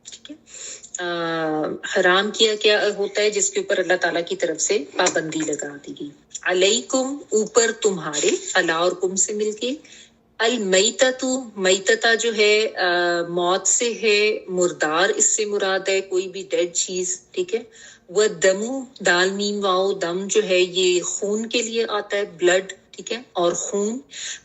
ٹھیک ہے۔ حرام کیا کیا ہوتا ہے جس کے اوپر اللہ تعالیٰ کی طرف سے پابندی لگا دی گئی۔ علیکم اوپر تمہارے، علی اور کم سے مل کے، المیتۃ میتتا جو ہے موت سے ہے، مردار اس سے مراد ہے کوئی بھی ڈیڈ چیز، ٹھیک ہے۔ والدم دال میم واؤ دم جو ہے یہ خون کے لیے آتا ہے، بلڈ، ٹھیک ہے، اور خون۔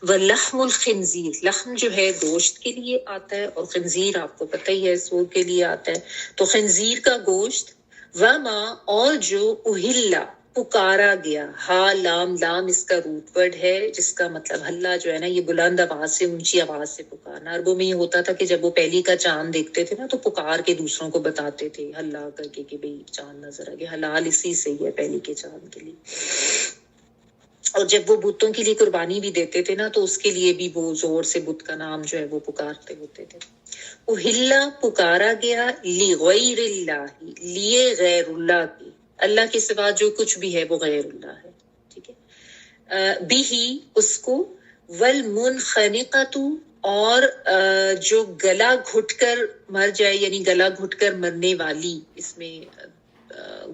واللحم الخنزیر لحم جو ہے گوشت کے لیے آتا ہے اور خنزیر آپ کو پتہ ہی ہے سور کے لیے آتا ہے، تو خنزیر کا گوشت۔ وما اور جو اہلا پکارا گیا، ہا لام لام اس کا روٹ ورڈ ہے جس کا مطلب ہلا جو ہے نا یہ بلند آواز سے اونچی آواز سے پکارنا۔ عربوں میں یہ ہوتا تھا کہ جب وہ پہلی کا چاند دیکھتے تھے نا تو پکار کے دوسروں کو بتاتے تھے ہلا کر کے کہ بھئی چاند نظر آ گیا، حلال اسی سے ہی ہے پہلی کے چاند کے لیے۔ اور جب وہ بتوں کے لیے قربانی بھی دیتے تھے نا تو اس کے لیے بھی وہ زور سے بت کا نام جو ہے وہ پکارتے ہوتے تھے۔ اہلا پکارا گیا، لغیر اللہ لیے غیر اللہ کی، اللہ کے سوا جو کچھ بھی ہے وہ غیر اللہ ہے، ٹھیک ہے۔ بھی اس کو، والمنخنقۃ اور جو گلا گھٹ کر مر جائے یعنی گلا گھٹ کر مرنے والی، اس میں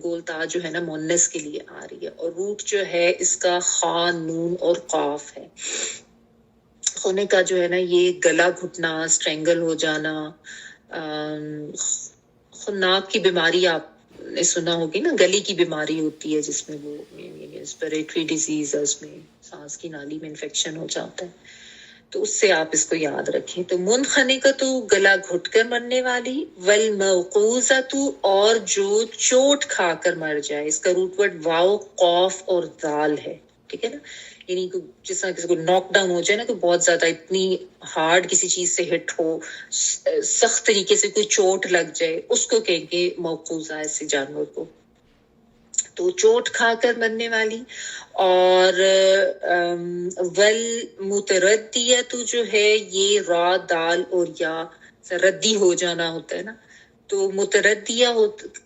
گولتا جو ہے نا مونس کے لیے آ رہی ہے اور روٹ جو ہے اس کا خا نون اور قاف ہے۔ ہونے کا جو ہے نا یہ گلا گھٹنا، اسٹرینگل ہو جانا، خناق کی بیماری آپ نے سنا ہوگی نا، گلی کی بیماری ہوتی ہے جس میں وہ ریسپیریٹری ڈیزیز ہے، اس میں سانس کی نالی میں انفیکشن ہو جاتا ہے، تو اس سے آپ اس کو یاد رکھیں۔ تو منخنقۃ گلا گھٹ کر مرنے والی، والموقوذۃ اور جو چوٹ کھا کر مر جائے، اس کا روٹ ورڈ واو قاف اور دال ہے، ٹھیک ہے نا، یعنی جس طرح کسی کو ناک ڈاؤن ہو جائے نا کہ بہت زیادہ اتنی ہارڈ کسی چیز سے ہٹ ہو، سخت طریقے سے کوئی چوٹ لگ جائے، اس کو کہیں گے موقوذہ ایسے جانور کو۔ تو چوٹ کھا کر مرنے والی، اور والمتردیۃ جو ہے یہ را دال اور یا ردی ہو جانا ہوتا ہے نا، تو متردیہ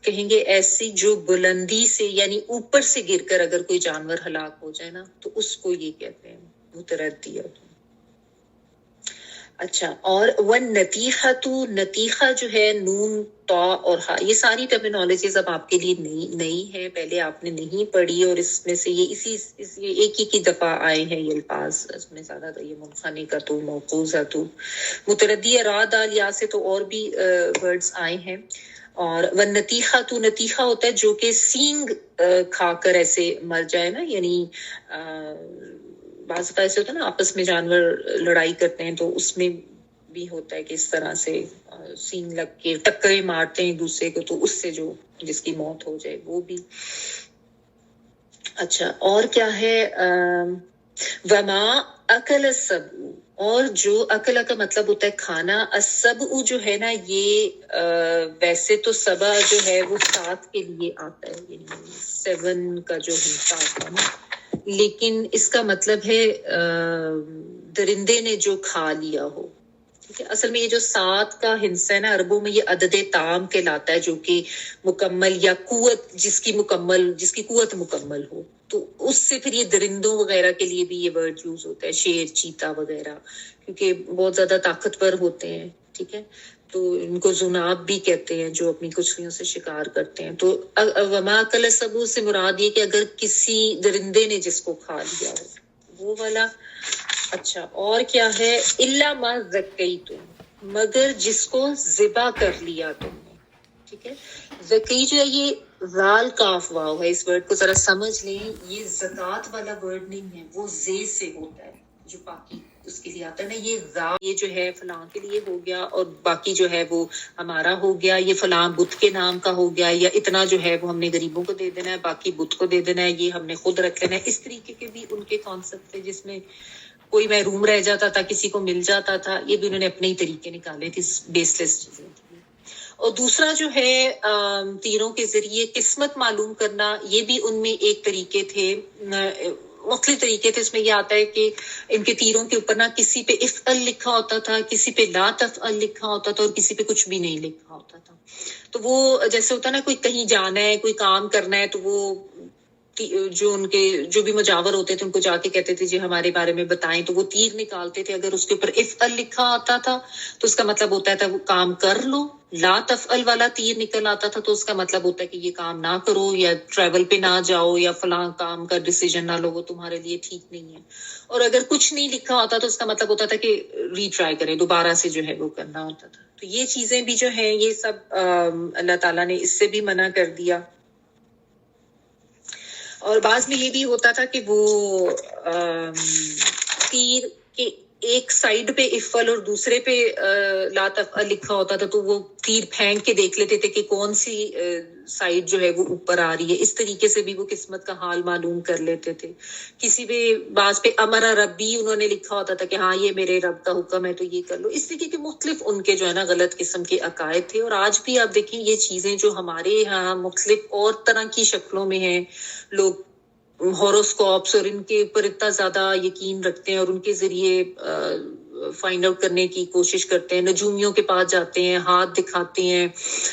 کہیں گے ایسی جو بلندی سے یعنی اوپر سے گر کر اگر کوئی جانور ہلاک ہو جائے نا تو اس کو یہ کہتے ہیں متردیہ۔ اچھا، اور والنتیحۃ نتیحہ جو ہے نون تا اور ہا، یہ ساری ٹرمینالوجیز اب آپ کے لیے نئی ہے، پہلے آپ نے نہیں پڑھی، اور اس میں سے یہ ایک ہی دفعہ آئے ہیں یہ الفاظ، اس میں زیادہ یہ منخنقۃ، موقوذۃ، متردیہ را دال یا سے تو اور بھی ورڈز آئے ہیں۔ اور والنتیحۃ نتیحہ ہوتا ہے جو کہ سینگ کھا کر ایسے مر جائے نا، یعنی بعض ایسے ہوتا ہے نا آپس میں جانور لڑائی کرتے ہیں تو اس میں بھی ہوتا ہے کہ اس طرح سے سینگ لگ کے ٹکرے مارتے ہیں ایک دوسرے کو، تو اس سے جو جس کی موت ہو جائے وہ بھی۔ اچھا، اور کیا ہے، وما اکل السبع، اور جو اکل کا مطلب ہوتا ہے کھانا، السبع جو ہے نا یہ ویسے تو سبع جو ہے وہ 7 کے لیے آتا ہے، یعنی 7 کا جو حصہ آتا ہے نا، لیکن اس کا مطلب ہے درندے نے جو کھا لیا ہو، ٹھیک ہے۔ اصل میں یہ جو 7 کا ہنسہ ہے نا عربوں میں یہ عدد تام کہلاتا ہے، جو کہ مکمل یا قوت جس کی قوت مکمل ہو، تو اس سے پھر یہ درندوں وغیرہ کے لیے بھی یہ ورڈ یوز ہوتا ہے، شیر، چیتا وغیرہ، کیونکہ بہت زیادہ طاقتور ہوتے ہیں، ٹھیک ہے۔ تو ان کو ذناب بھی کہتے ہیں جو اپنی کچلیوں سے شکار کرتے ہیں. تو وما اکل سبو سے مراد یہ کہ اگر کسی درندے نے جس کو کھا لیا ہو وہ والا. اچھا اور کیا ہے؟ الا ما زکیتم، مگر جس کو ذبح کر لیا تم نے. ٹھیک ہے، زکی جو ہے یہ زال کاف واو ہے. اس ورڈ کو ذرا سمجھ لیں، یہ زکات والا ورڈ نہیں ہے، وہ زے سے ہوتا ہے جو باقی اس کے لیے آتا ہے نا. یہ زا یہ جو ہے فلاں کے لیے ہو گیا اور باقی جو ہے وہ ہمارا ہو گیا. یہ فلاں بت کے نام کا ہو گیا، یا اتنا جو ہے وہ ہم نے غریبوں کو دے دینا ہے، باقی بت کو دے دینا ہے، یہ ہم نے خود رکھ لینا ہے. اس طریقے کے بھی ان کے کانسیپٹ تھے جس میں کوئی محروم رہ جاتا تھا، کسی کو مل جاتا تھا. یہ بھی انہوں نے اپنے ہی طریقے نکالے تھے بیس لیس چیزیں. اور دوسرا جو ہے تیروں کے ذریعے قسمت معلوم کرنا، یہ بھی ان میں ایک طریقے تھے، مختلف طریقے تھے. اس میں یہ آتا ہے کہ ان کے تیروں کے اوپر نہ کسی پہ افعل لکھا ہوتا تھا، کسی پہ لا تفعل لکھا ہوتا تھا، اور کسی پہ کچھ بھی نہیں لکھا ہوتا تھا. تو وہ جیسے ہوتا ہے نا، کوئی کہیں جانا ہے، کوئی کام کرنا ہے، تو وہ جو ان کے جو بھی مجاور ہوتے تھے ان کو جا کے کہتے تھے جی ہمارے بارے میں بتائیں، تو وہ تیر نکالتے تھے. اگر اس کے اوپر افعل لکھا آتا تھا تو اس کا مطلب ہوتا تھا وہ کام کر لو. لا تفعل والا تیر نکل آتا تھا تو اس کا مطلب ہوتا ہے کہ یہ کام نہ کرو، یا ٹریول پہ نہ جاؤ، یا فلاں کام کا ڈیسیجن نہ لو، وہ تمہارے لیے ٹھیک نہیں ہے. اور اگر کچھ نہیں لکھا ہوتا تو اس کا مطلب ہوتا تھا کہ ری ٹرائی کریں، دوبارہ سے جو ہے وہ کرنا ہوتا تھا. تو یہ چیزیں بھی جو ہیں یہ سب اللہ تعالیٰ نے اس سے بھی منع کر دیا. اور بعض میں یہ بھی ہوتا تھا کہ وہ تیر کے ایک سائیڈ پہ افعل اور دوسرے پہ لا تفعل لکھا ہوتا تھا، تو وہ تیر پھینک کے دیکھ لیتے تھے کہ کون سی سائیڈ جو ہے وہ اوپر آ رہی ہے. اس طریقے سے بھی وہ قسمت کا حال معلوم کر لیتے تھے. کسی پہ بعض پہ امرا ربی انہوں نے لکھا ہوتا تھا کہ ہاں یہ میرے رب کا حکم ہے تو یہ کر لو. اس طریقے کے مختلف ان کے جو ہے نا غلط قسم کے عقائد تھے. اور آج بھی آپ دیکھیں یہ چیزیں جو ہمارے یہاں مختلف اور طرح کی شکلوں میں ہیں، لوگ ہوروسکوپس اور ان کے اوپر اتنا زیادہ یقین رکھتے ہیں اور ان کے ذریعے فائنڈ آؤٹ کرنے کی کوشش کرتے ہیں. نجومیوں کے پاس جاتے ہیں، ہاتھ دکھاتے ہیں،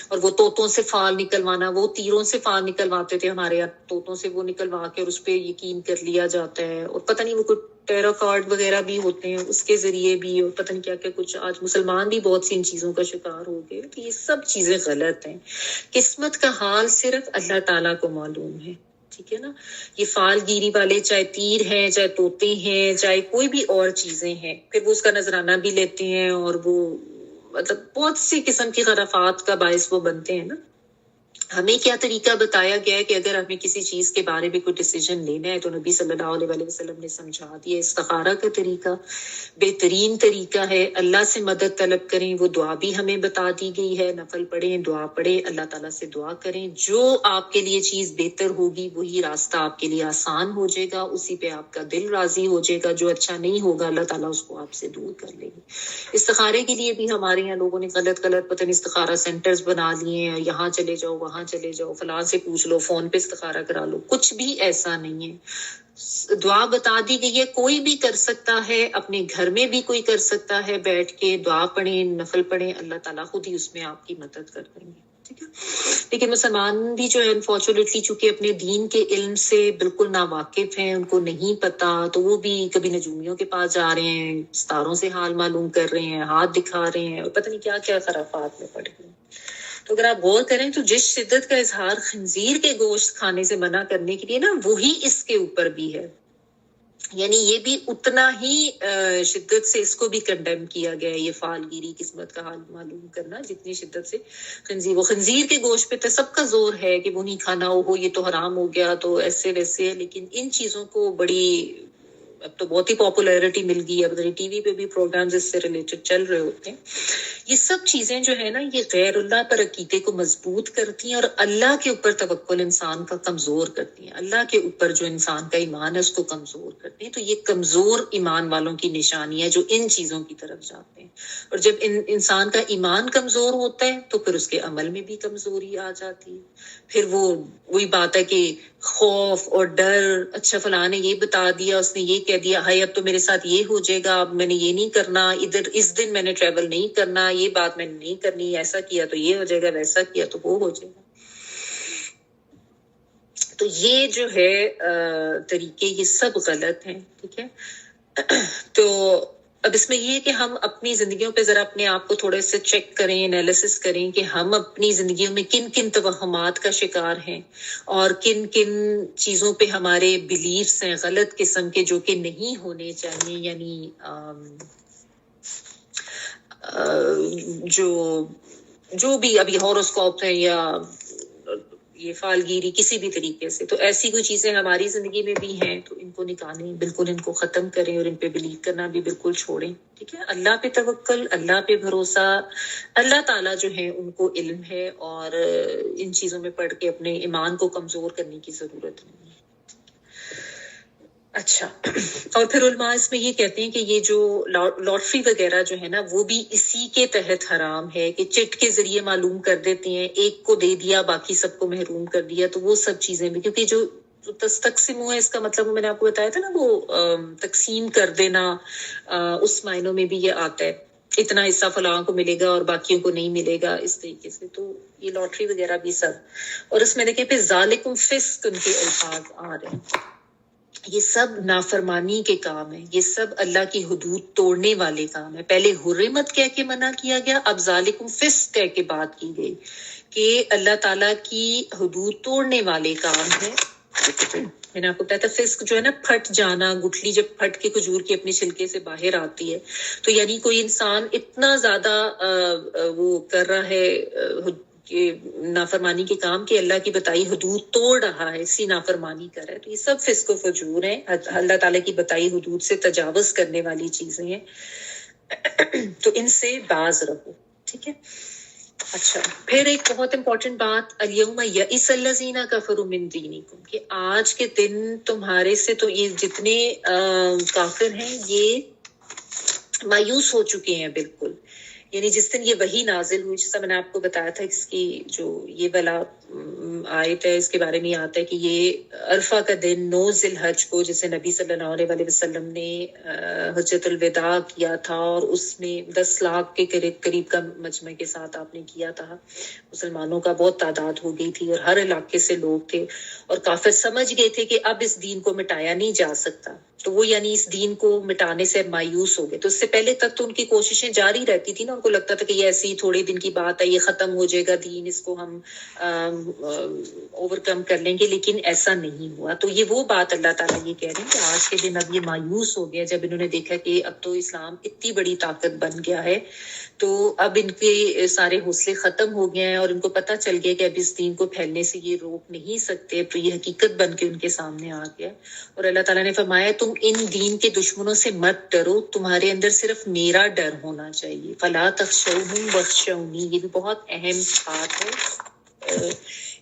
اور وہ طوطوں سے فال نکلوانا، وہ تیروں سے فال نکلواتے تھے ہمارے یہاں، طوطوں سے وہ نکلوا کے اور اس پہ یقین کر لیا جاتا ہے. اور پتہ نہیں وہ کوئی ٹیرو کارڈ وغیرہ بھی ہوتے ہیں اس کے ذریعے بھی، اور پتہ نہیں کیا کیا کچھ. آج مسلمان بھی بہت سی ان چیزوں کا شکار ہو گئے. تو یہ سب چیزیں غلط ہیں. قسمت کا حال صرف اللہ تعالیٰ کو معلوم ہے. ٹھیک ہے نا. یہ فال گیری والے چاہے تیر ہیں، چاہے طوطے ہیں، چاہے کوئی بھی اور چیزیں ہیں، پھر وہ اس کا نذرانہ بھی لیتے ہیں، اور وہ مطلب بہت سی قسم کی خرافات کا باعث وہ بنتے ہیں نا. ہمیں کیا طریقہ بتایا گیا ہے کہ اگر ہمیں کسی چیز کے بارے میں کوئی ڈیسیجن لینا ہے تو نبی صلی اللہ علیہ وسلم نے سمجھا دیا. استخارہ کا طریقہ بہترین طریقہ ہے. اللہ سے مدد طلب کریں، وہ دعا بھی ہمیں بتا دی گئی ہے. نفل پڑھیں، دعا پڑھیں، اللہ تعالیٰ سے دعا کریں. جو آپ کے لیے چیز بہتر ہوگی وہی راستہ آپ کے لیے آسان ہو جائے گا، اسی پہ آپ کا دل راضی ہو جائے گا. جو اچھا نہیں ہوگا اللہ تعالیٰ اس کو آپ سے دور کر لے گی. استخارے کے لیے بھی ہمارے یہاں لوگوں نے غلط پتہ نہیں استخارہ سینٹرز بنا لیے ہیں، یہاں چلے جاؤ، وہاں چلے جاؤ، فلاں سے پوچھ لو، فون پہ استخارہ کرا لو. کچھ بھی ایسا نہیں ہے. دعا بتا دی گئی ہے، کوئی بھی کر سکتا ہے، اپنے گھر میں بھی کوئی کر سکتا ہے، بیٹھ کے دعا پڑھیں، نفل پڑھیں، اللہ تعالیٰ خود ہی اس میں آپ کی مدد کر دیں گے. ٹھیک ہے. لیکن مسلمان بھی جو ہے انفارچونیٹلی چونکہ اپنے دین کے علم سے بالکل ناواقف ہیں، ان کو نہیں پتا، تو وہ بھی کبھی نجومیوں کے پاس جا رہے ہیں، ستاروں سے حال معلوم کر رہے ہیں، ہاتھ دکھا رہے ہیں، اور پتہ نہیں کیا کیا خرافات میں پڑ گئے. تو اگر آپ غور کریں تو جس شدت کا اظہار خنزیر کے گوشت کھانے سے منع کرنے کے لیے نا، وہی اس کے اوپر بھی ہے. یعنی یہ بھی اتنا ہی شدت سے اس کو بھی کنڈیم کیا گیا ہے، یہ فال گیری، قسمت کا حال معلوم کرنا، جتنی شدت سے خنزیر. وہ خنزیر کے گوشت پہ تو سب کا زور ہے کہ وہ نہیں کھانا، ہو یہ تو حرام ہو گیا، تو ایسے ویسے ہے. لیکن ان چیزوں کو بڑی اب تو بہت ہی پاپولیرٹی مل گئی ہے. اب ٹی وی پہ بھی پروگرامز اس سے ریلیٹڈ چل رہے ہوتے ہیں. یہ سب چیزیں جو ہے نا، یہ غیر اللہ پر عقیدے کو مضبوط کرتی ہیں اور اللہ کے اوپر توکل انسان کا کمزور کرتی ہیں. اللہ کے اوپر جو انسان کا ایمان ہے اس کو کمزور کرتی ہیں. تو یہ کمزور ایمان والوں کی نشانی ہے جو ان چیزوں کی طرف جاتے ہیں. اور جب انسان کا ایمان کمزور ہوتا ہے تو پھر اس کے عمل میں بھی کمزوری آ جاتی ہے. پھر وہی بات ہے کہ خوف اور ڈر، اچھا فلاں نے یہ بتا دیا، اس نے یہ کہہ دیا، ہائی اب تو میرے ساتھ یہ ہو جائے گا، اب میں نے یہ نہیں کرنا، ادھر اس دن میں نے ٹریول نہیں کرنا، یہ بات میں نے نہیں کرنی، ایسا کیا تو یہ ہو جائے گا، ویسا کیا تو وہ ہو جائے گا. تو یہ جو ہے طریقے یہ سب غلط ہیں. ٹھیک ہے. تو اب اس میں یہ ہے کہ ہم اپنی زندگیوں پہ ذرا اپنے آپ کو تھوڑے سے چیک کریں، انالیسس کریں کہ ہم اپنی زندگیوں میں کن کن توہمات کا شکار ہیں اور کن کن چیزوں پہ ہمارے بلیفس ہیں غلط قسم کے جو کہ نہیں ہونے چاہیے، یعنی جو بھی ابھی ہاروسکوپ ہے یا یہ فالگیری کسی بھی طریقے سے، تو ایسی کوئی چیزیں ہماری زندگی میں بھی ہیں تو ان کو نکالیں، بالکل ان کو ختم کریں اور ان پہ بلیو کرنا بھی بالکل چھوڑیں. ٹھیک ہے، اللہ پہ توکل، اللہ پہ بھروسہ. اللہ تعالیٰ جو ہے ان کو علم ہے اور ان چیزوں میں پڑھ کے اپنے ایمان کو کمزور کرنے کی ضرورت نہیں ہے. اچھا، اور پھر علماء اس میں یہ کہتے ہیں کہ یہ جو لاٹری وغیرہ جو ہے نا وہ بھی اسی کے تحت حرام ہے کہ چٹ کے ذریعے معلوم کر دیتے ہیں، ایک کو دے دیا باقی سب کو محروم کر دیا، تو وہ سب چیزیں بھی، کیونکہ جو تقسیم ہے اس کا مطلب میں نے آپ کو بتایا تھا نا، وہ تقسیم کر دینا، اس معنوں میں بھی یہ آتا ہے، اتنا حصہ فلاں کو ملے گا اور باقیوں کو نہیں ملے گا، اس طریقے سے. تو یہ لاٹری وغیرہ بھی سب، اور اس میں دیکھیں پھر ذالکم فسق ان کے الفاظ آ رہے ہیں، یہ سب نافرمانی کے کام ہیں، یہ سب اللہ کی حدود توڑنے والے کام ہیں. پہلے حرمت کہہ کے منع کیا گیا، اب ذالکم فسق کہہ کے بات کی گئی کہ اللہ تعالیٰ کی حدود توڑنے والے کام ہیں. میں نے آپ کو بتایا تھا فسق جو ہے نا پھٹ جانا، گٹھلی جب پھٹ کے کھجور کے اپنے چھلکے سے باہر آتی ہے، تو یعنی کوئی انسان اتنا زیادہ وہ کر رہا ہے کہ نافرمانی کے کام کہ اللہ کی بتائی حدود توڑ رہا ہے، اسی نافرمانی کر رہا ہے. تو یہ سب فسق و فجور ہیں، اللہ تعالیٰ کی بتائی حدود سے تجاوز کرنے والی چیزیں ہیں، تو ان سے باز رہو. ٹھیک ہے. اچھا، پھر ایک بہت امپورٹنٹ بات، الیوم یئس الذین کفروا من دینکم، کہ آج کے دن تمہارے سے تو یہ جتنے کافر ہیں یہ مایوس ہو چکے ہیں بالکل. یعنی جس دن یہ وحی نازل ہوئی، جیسا میں نے آپ کو بتایا تھا، اس کی جو یہ والا آیت ہے اس کے بارے میں آتا ہے کہ یہ عرفہ کا دن 9 ذی الحج کو، جسے نبی صلی اللہ علیہ وسلم نے حجۃ الوداع کیا تھا، اور اس میں 10 لاکھ کے قریب کا مجمع کے ساتھ آپ نے کیا تھا. مسلمانوں کا بہت تعداد ہو گئی تھی اور ہر علاقے سے لوگ تھے، اور کافر سمجھ گئے تھے کہ اب اس دین کو مٹایا نہیں جا سکتا. تو وہ یعنی اس دین کو مٹانے سے مایوس ہو گئے. تو اس سے پہلے تک تو ان کی کوششیں جاری رہتی تھی نا، ان کو لگتا تھا کہ یہ ایسی تھوڑے دن کی بات ہے، یہ ختم ہو جائے گا دین، اس کو ہم اوور کم کر لیں گے، لیکن ایسا نہیں ہوا. تو یہ وہ بات اللہ تعالیٰ یہ کہہ رہے ہیں کہ آج کے دن اب یہ مایوس ہو گیا، جب انہوں نے دیکھا کہ اب تو اسلام اتنی بڑی طاقت بن گیا ہے، تو اب ان کے سارے حوصلے ختم ہو گئے ہیں، اور ان کو پتہ چل گیا کہ اب اس دین کو پھیلنے سے یہ روک نہیں سکتے. تو یہ حقیقت بن کے ان کے سامنے آ گیا، اور اللہ تعالیٰ نے فرمایا تم ان دین کے دشمنوں سے مت ڈرو، تمہارے اندر صرف میرا ڈر ہونا چاہیے. فلا تخشوہم واخشونی، یہ بھی بہت اہم بات ہے.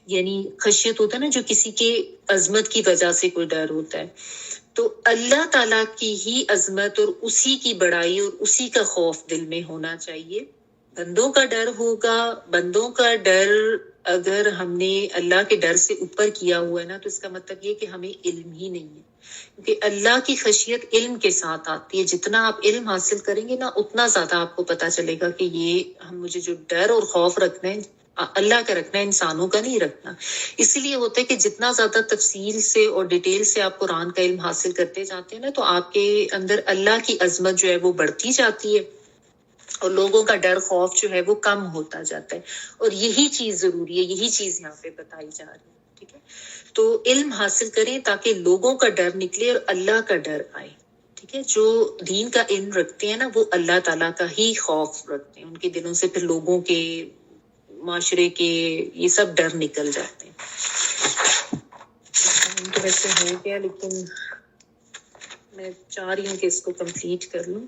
یعنی خشیت ہوتا ہے نا جو کسی کے عظمت کی وجہ سے کوئی ڈر ہوتا ہے، تو اللہ تعالیٰ کی ہی عظمت اور اسی کی بڑائی اور اسی کا خوف دل میں ہونا چاہیے. بندوں کا ڈر ہوگا، بندوں کا ڈر اگر ہم نے اللہ کے ڈر سے اوپر کیا ہوا ہے نا، تو اس کا مطلب یہ کہ ہمیں علم ہی نہیں ہے، کیونکہ اللہ کی خشیت علم کے ساتھ آتی ہے. جتنا آپ علم حاصل کریں گے نا، اتنا زیادہ آپ کو پتہ چلے گا کہ یہ مجھے جو ڈر اور خوف رکھنا ہے اللہ کا رکھنا ہے، انسانوں کا نہیں رکھنا. اسی لیے ہوتا ہے کہ جتنا زیادہ تفصیل سے اور ڈیٹیل سے آپ قرآن کا علم حاصل کرتے جاتے ہیں نا، تو آپ کے اندر اللہ کی عظمت جو ہے وہ بڑھتی جاتی ہے، اور لوگوں کا ڈر خوف جو ہے وہ کم ہوتا جاتا ہے. اور یہی چیز ضروری ہے، یہی چیز یہاں پہ بتائی جا رہی ہے. ٹھیک ہے، تو علم حاصل کریں تاکہ لوگوں کا ڈر نکلے اور اللہ کا ڈر آئے. ٹھیک ہے، جو دین کا علم رکھتے ہیں نا، وہ اللہ تعالیٰ کا ہی خوف رکھتے ہیں، ان کے دلوں سے پھر لوگوں کے، معاشرے کے، یہ سب ڈر نکل جاتے ہیں. تو ویسے ہو گیا، لیکن میں چاہ رہی ہوں کہ اس کو کمپلیٹ کر لوں.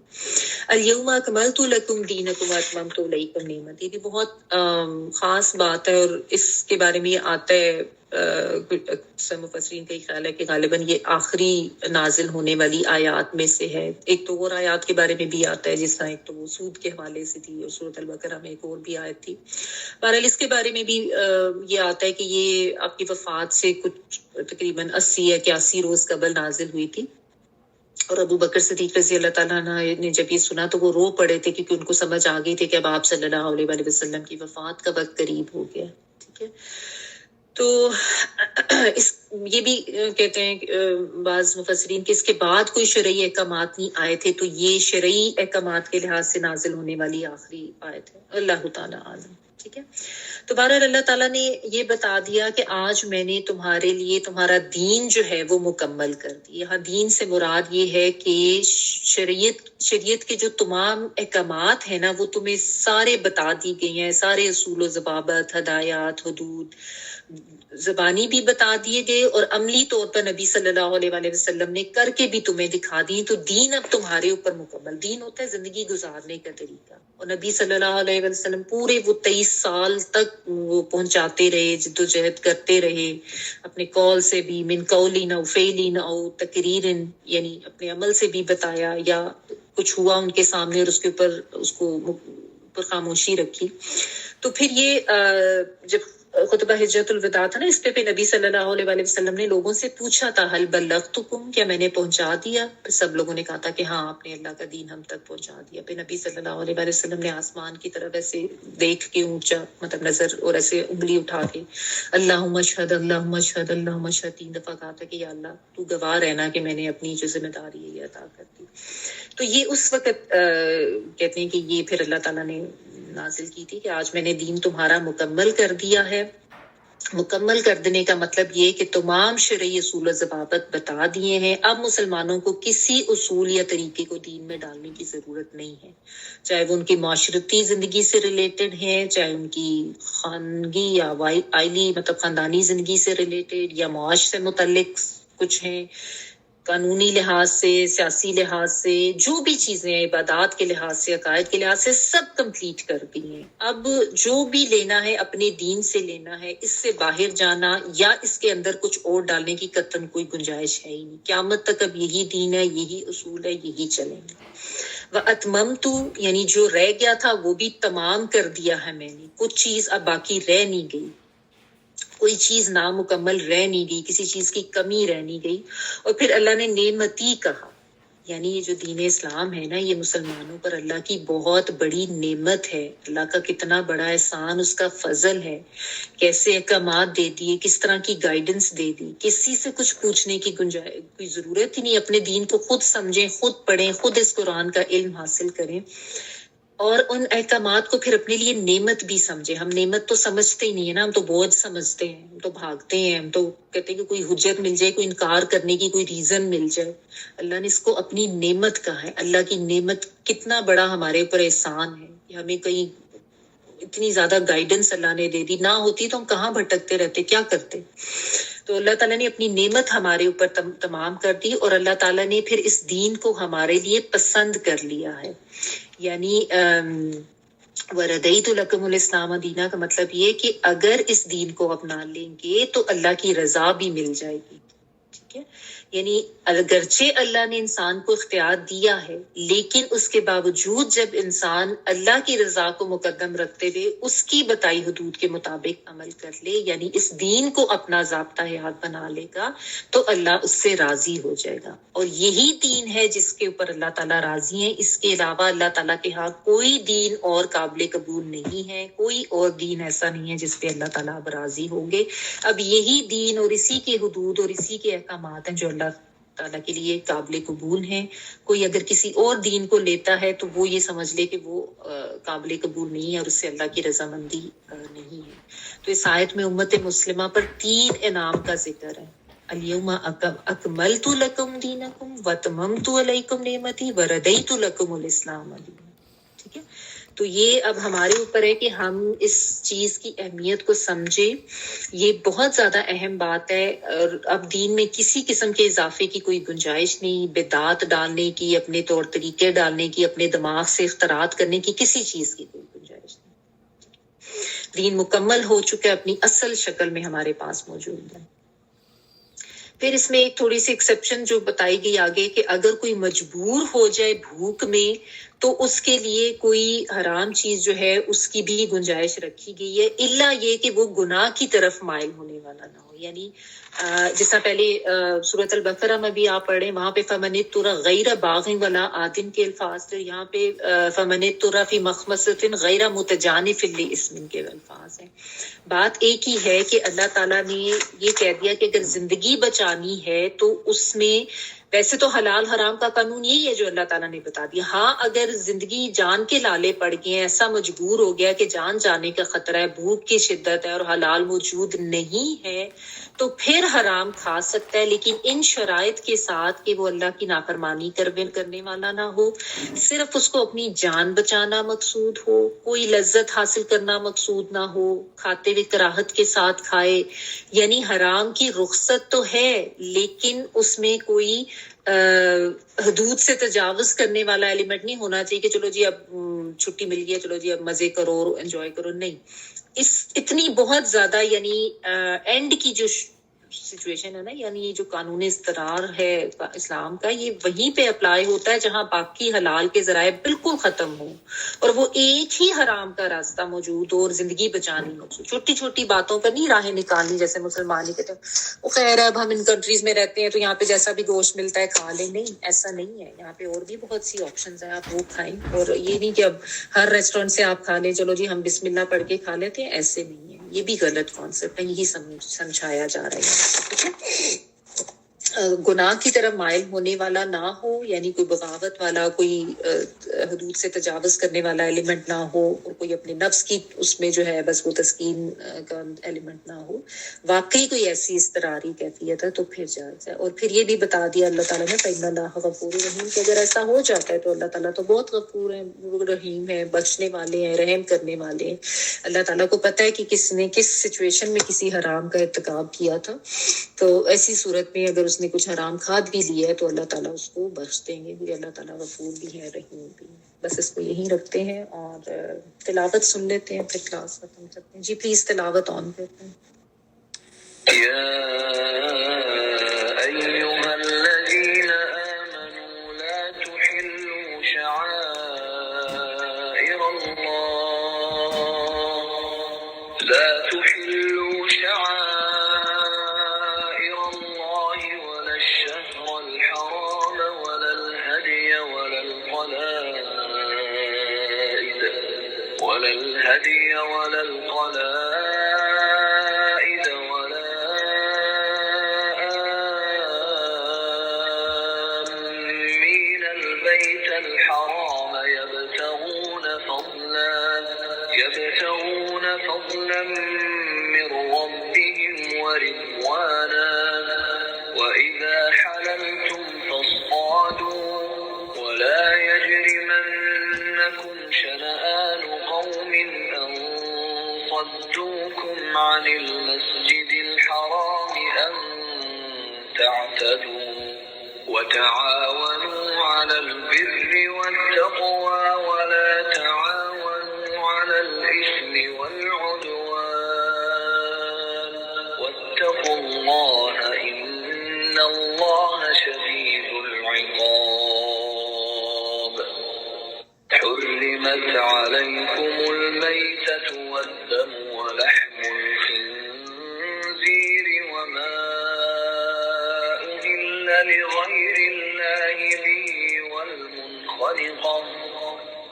الیوم اکملت لکم دینکم واتممت علیکم نعمتی، یہ بہت خاص بات ہے، اور اس کے بارے میں یہ آتا ہے، اکثر مفسرین کا خیال ہے کہ غالباً یہ آخری نازل ہونے والی آیات میں سے ہے. ایک تو اور آیات کے بارے میں بھی آتا ہے، جس طرح ایک تو وہ سود کے حوالے سے تھی، اور سورۃ البقرہ میں ایک اور بھی آیت تھی. بہرحال اس کے بارے میں بھی یہ آتا ہے کہ یہ آپ کی وفات سے کچھ تقریباً 80 یا 81 روز قبل نازل ہوئی تھی. اور ابو بکر صدیق رضی اللہ تعالیٰ عنہ نے جب یہ سنا تو وہ رو پڑے تھے، کیونکہ ان کو سمجھ آ گئی تھی کہ اب آپ صلی اللہ علیہ وسلم کی وفات کا وقت قریب ہو گیا. ٹھیک ہے، تو اس یہ بھی کہتے ہیں بعض مفسرین کہ اس کے بعد کوئی شرعی احکامات نہیں آئے تھے، تو یہ شرعی احکامات کے لحاظ سے نازل ہونے والی آخری آیت ہے۔ اللہ تعالیٰ عالم۔ ٹھیک ہے، تو بہرحال اللہ تعالیٰ نے یہ بتا دیا کہ آج میں نے تمہارے لیے تمہارا دین جو ہے وہ مکمل کر دی۔ یہاں دین سے مراد یہ ہے کہ شریعت کے جو تمام احکامات ہیں نا وہ تمہیں سارے بتا دی گئی ہیں، سارے اصول و ضوابط، ہدایات، حدود زبانی بھی بتا دیے گئے اور عملی طور پر نبی صلی اللہ علیہ وآلہ وسلم نے کر کے بھی تمہیں دکھا دی۔ تو دین اب تمہارے اوپر مکمل، دین ہوتا ہے زندگی گزارنے کا طریقہ، اور نبی صلی اللہ علیہ وسلم پورے وہ 23 سال تک وہ پہنچاتے رہے، جدوجہد کرتے رہے، اپنے قول سے بھی، من قولین او فعلین او تقریرن، یعنی اپنے عمل سے بھی بتایا، یا کچھ ہوا ان کے سامنے اور اس کے اوپر اس کو پر خاموشی رکھی۔ تو پھر یہ جب خطبہ حجۃ الوداع تھا نا، اس پہ نبی صلی اللہ علیہ وآلہ وسلم نے لوگوں سے پوچھا تھا، حل بلغتکم، کیا میں نے پہنچا دیا؟ پھر سب لوگوں نے کہا تھا کہ ہاں آپ نے اللہ کا دین ہم تک پہنچا دیا۔ پھر نبی صلی اللہ علیہ وآلہ وسلم نے آسمان کی طرف ایسے دیکھ کے اونچا مطلب نظر اور ایسے انگلی اٹھا کے اللہم اشہد اللہم اشہد اللہم اشہد 3 دفعہ کہا تھا کہ یا اللہ تو گواہ رہنا کہ میں نے اپنی جو ذمہ داری ہے یہ ادا کر دی۔ تو یہ اس وقت کہتے ہیں کہ یہ پھر اللہ تعالیٰ نے نازل کی تھی کہ آج میں نے دین تمہارا مکمل کر دیا ہے۔ مکمل کر دینے کا مطلب یہ کہ تمام شرعی اصول و ضوابط بتا دیے ہیں۔ اب مسلمانوں کو کسی اصول یا طریقے کو دین میں ڈالنے کی ضرورت نہیں ہے، چاہے وہ ان کی معاشرتی زندگی سے ریلیٹڈ ہے، چاہے ان کی خانگی یا آئلی مطلب خاندانی زندگی سے ریلیٹڈ، یا معاش سے متعلق کچھ ہیں، قانونی لحاظ سے، سیاسی لحاظ سے، جو بھی چیزیں عبادات کے لحاظ سے، عقائد کے لحاظ سے سب کمپلیٹ کر دی ہیں۔ اب جو بھی لینا ہے اپنے دین سے لینا ہے، اس سے باہر جانا یا اس کے اندر کچھ اور ڈالنے کی قطعاً کوئی گنجائش ہے ہی نہیں۔ قیامت تک اب یہی دین ہے، یہی اصول ہے، یہی چلیں گے۔ وَأَتْمَمْتُ، یعنی جو رہ گیا تھا وہ بھی تمام کر دیا ہے میں نے، کچھ چیز اب باقی رہ نہیں گئی، کوئی چیز نامکمل رہ نہیں گئی، کسی چیز کی کمی رہ نہیں گئی۔ اور پھر اللہ نے نعمتی کہا، یعنی یہ جو دین اسلام ہے نا، یہ مسلمانوں پر اللہ کی بہت بڑی نعمت ہے، اللہ کا کتنا بڑا احسان، اس کا فضل ہے، کیسے احکامات دے دیے، کس طرح کی گائیڈنس دے دی، کسی سے کچھ پوچھنے کی کوئی ضرورت ہی نہیں، اپنے دین کو خود سمجھیں، خود پڑھیں، خود اس قرآن کا علم حاصل کریں، اور ان احکامات کو پھر اپنے لیے نعمت بھی سمجھے۔ ہم نعمت تو سمجھتے ہی نہیں ہے نا، ہم تو بوجھ سمجھتے ہیں، ہم تو بھاگتے ہیں، ہم تو کہتے ہیں کہ کوئی حجت مل جائے، کوئی انکار کرنے کی کوئی ریزن مل جائے۔ اللہ نے اس کو اپنی نعمت کہا ہے۔ اللہ کی نعمت کتنا بڑا ہمارے اوپر احسان ہے کہ ہمیں کہیں اتنی زیادہ گائیڈنس اللہ نے دے دی، نہ ہوتی تو ہم کہاں بھٹکتے رہتے، کیا کرتے۔ تو اللہ تعالیٰ نے اپنی نعمت ہمارے اوپر تمام کر دی، اور اللہ تعالیٰ نے پھر اس دین کو ہمارے لیے پسند کر لیا ہے۔ یعنی وَرَضَيْتُ لَكُمُ الْإِسْلَامَ دِينًا کا مطلب یہ کہ اگر اس دین کو اپنا لیں گے تو اللہ کی رضا بھی مل جائے گی۔ ٹھیک ہے، یعنی اگرچہ اللہ نے انسان کو اختیار دیا ہے، لیکن اس کے باوجود جب انسان اللہ کی رضا کو مقدم رکھتے ہوئے اس کی بتائی حدود کے مطابق عمل کر لے، یعنی اس دین کو اپنا ضابطہ حیات بنا لے گا، تو اللہ اس سے راضی ہو جائے گا۔ اور یہی دین ہے جس کے اوپر اللہ تعالیٰ راضی ہیں۔ اس کے علاوہ اللہ تعالیٰ کے ہاں کوئی دین اور قابل قبول نہیں ہے، کوئی اور دین ایسا نہیں ہے جس پہ اللہ تعالیٰ اب راضی ہوں گے۔ اب یہی دین اور اسی کے حدود اور اسی کے احکامات ہیں جو اللہ تعالیٰ کے لیے قابل قبول ہیں۔ کوئی اگر کسی اور دین کو لیتا ہے تو وہ یہ سمجھ لے کہ وہ قابل قبول نہیں ہے اور اس سے اللہ کی رضامندی نہیں ہے۔ تو اس آیت میں امت مسلمہ پر 3 انعام کا ذکر ہے۔ الیوم اکملت لکم دینکم واتممت علیکم نعمتی ورضیت لکم الاسلام دینا۔ ٹھیک ہے، تو یہ اب ہمارے اوپر ہے کہ ہم اس چیز کی اہمیت کو سمجھیں۔ یہ بہت زیادہ اہم بات ہے، اور اب دین میں کسی قسم کے اضافے کی کوئی گنجائش نہیں، بدعات ڈالنے کی، اپنے طور طریقے ڈالنے کی، اپنے دماغ سے اختراعات کرنے کی کسی چیز کی کوئی گنجائش نہیں۔ دین مکمل ہو چکا ہے، اپنی اصل شکل میں ہمارے پاس موجود ہے۔ پھر اس میں ایک تھوڑی سی ایکسیپشن جو بتائی گئی آگے کہ اگر کوئی مجبور ہو جائے بھوک میں تو اس کے لیے کوئی حرام چیز جو ہے اس کی بھی گنجائش رکھی گئی ہے، الا یہ کہ وہ گناہ کی طرف مائل ہونے والا نہ ہو. یعنی جیسا پہلے سورۃ البقرہ میں بھی آپ پڑھیں، وہاں پہ فمن اضطر غیر باغ ولا عادٍ کے الفاظ تھے، یہاں پہ فمن اضطر فی مخمصۃ غیر متجانف لإثم کے الفاظ ہیں. بات ایک ہی ہے کہ اللہ تعالیٰ نے یہ کہہ دیا کہ اگر زندگی بچانی ہے تو اس میں ویسے تو حلال حرام کا قانون یہی ہے جو اللہ تعالیٰ نے بتا دیا. ہاں اگر زندگی جان کے لالے پڑ گئے ہیں، ایسا مجبور ہو گیا کہ جان جانے کا خطرہ ہے، بھوک کی شدت ہے اور حلال موجود نہیں ہے، تو پھر حرام کھا سکتا ہے، لیکن ان شرائط کے ساتھ کہ وہ اللہ کی نافرمانی کرنے والا نہ ہو، صرف اس کو اپنی جان بچانا مقصود ہو، کوئی لذت حاصل کرنا مقصود نہ ہو، کھاتے ہوئے کراہت کے ساتھ کھائے. یعنی حرام کی رخصت تو ہے لیکن اس میں کوئی حدود سے تجاوز کرنے والا ایلیمنٹ نہیں ہونا چاہیے کہ چلو جی اب چھٹی مل گئی ہے، چلو جی اب مزے کرو اور انجوائے کرو. نہیں، اتنی بہت زیادہ یعنی اینڈ کی جو سچویشن ہے نا، یعنی یہ جو قانون اضطرار ہے اسلام کا، یہ وہیں پہ اپلائی ہوتا ہے جہاں باقی حلال کے ذرائع بالکل ختم ہوں اور وہ ایک ہی حرام کا راستہ موجود ہو اور زندگی بچانی ہو. چھوٹی چھوٹی باتوں پر نہیں راہیں نکالنی، جیسے مسلمان ہی کہتے ہیں وہ خیر ہے اب ہم ان کنٹریز میں رہتے ہیں تو یہاں پہ جیسا بھی گوشت ملتا ہے کھا لیں. نہیں، ایسا نہیں ہے، یہاں پہ اور بھی بہت سی آپشنز ہیں، آپ وہ کھائیں. اور یہ نہیں کہ اب ہر ریسٹورینٹ سے آپ کھا لیں، چلو جی ہم بسم اللہ پڑھ کے کھا لیتے ہیں، ایسے نہیں ہے. یہ بھی غلط کانسیپٹ ہے، یہی سمجھایا جا رہا ہے. ٹھیک ہے، گناہ کی طرف مائل ہونے والا نہ ہو، یعنی کوئی بغاوت والا، کوئی حدود سے تجاوز کرنے والا ایلیمنٹ نہ ہو، اور کوئی اپنے نفس کی اس میں جو ہے بس وہ تسکین کا ایلیمنٹ نہ ہو. واقعی کوئی ایسی اضطراری کیفیت ہے تو پھر جائز ہے. اور پھر یہ بھی بتا دیا اللہ تعالیٰ نے فإن اللہ غفور رحیم، کہ اگر ایسا ہو جاتا ہے تو اللہ تعالیٰ تو بہت غفور ہے، رحیم ہے، بخشنے والے ہیں، رحم کرنے والے ہیں. اللہ تعالیٰ کو پتہ ہے کہ کس نے کس سچویشن میں کسی حرام کا ارتکاب کیا تھا، تو ایسی صورت میں اگر اس نے کچھ حرام کھاد بھی لیا ہے تو اللہ تعالیٰ اس کو بخش دیں گے، کیونکہ اللہ تعالیٰ غفور بھی ہے، رحیم بھی ہے. بس اس کو یہیں رکھتے ہیں اور تلاوت سن لیتے ہیں، پھر کلاس ختم کرتے ہیں. جی پلیز تلاوت آن کرتے ہیں. أيها الذين آمنوا لا تحلوا شعائر الله ولا الشهر الحرام ولا الهدي ولا القلائد ولا آمين البيت الحرام يبتغون فضلا من ربهم ورضوانا وإذا حللتم فاصطادوا ولا يجرمنكم شنآن قوم أن صدوكم عن المسجد الحرام أن تعتدوا وتعاونوا على البر والتقوى ولا تعاونوا على الإثم والعدوان واتقوا الله إن الله شديد العقاب. حرمت عليكم الميتة والدم ولحم الخنزير وما أهل لغير الله به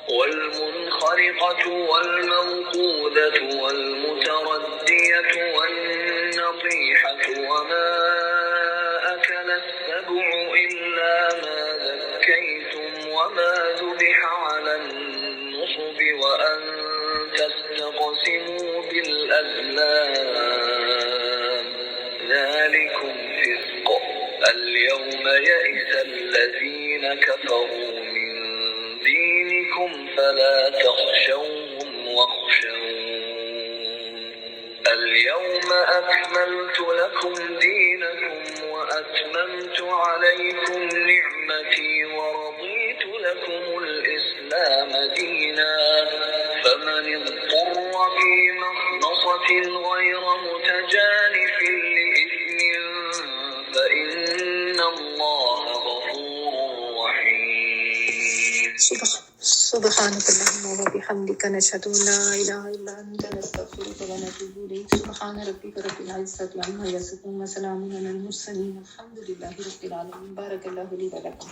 والمنخرقة والموقوذة والمتردية والنطيحة وما أكل السبع إلا ما ذكيتم وما ذبح على النصب وأن تستقسموا بالأزلام ذلكم فسق. اليوم يئس الذين كفروا من دينكم فلا تخشوهم واخشون. اليوم أكملت لكم دينكم وأتممت عليكم نعمتي ورضيت لكم الإسلام دينا. فمن اضطر في مخنصة غير متجانف لإثم فإن الله غفور رحيم. سبحانك اللهم وبحمدك نشهد ان لا اله الا انت نستغفرك ونتوب اليك سبحان ربك رب العزة عما يصفون وسلام على المرسلين الحمد لله رب العالمين بارك الله لي ولكم.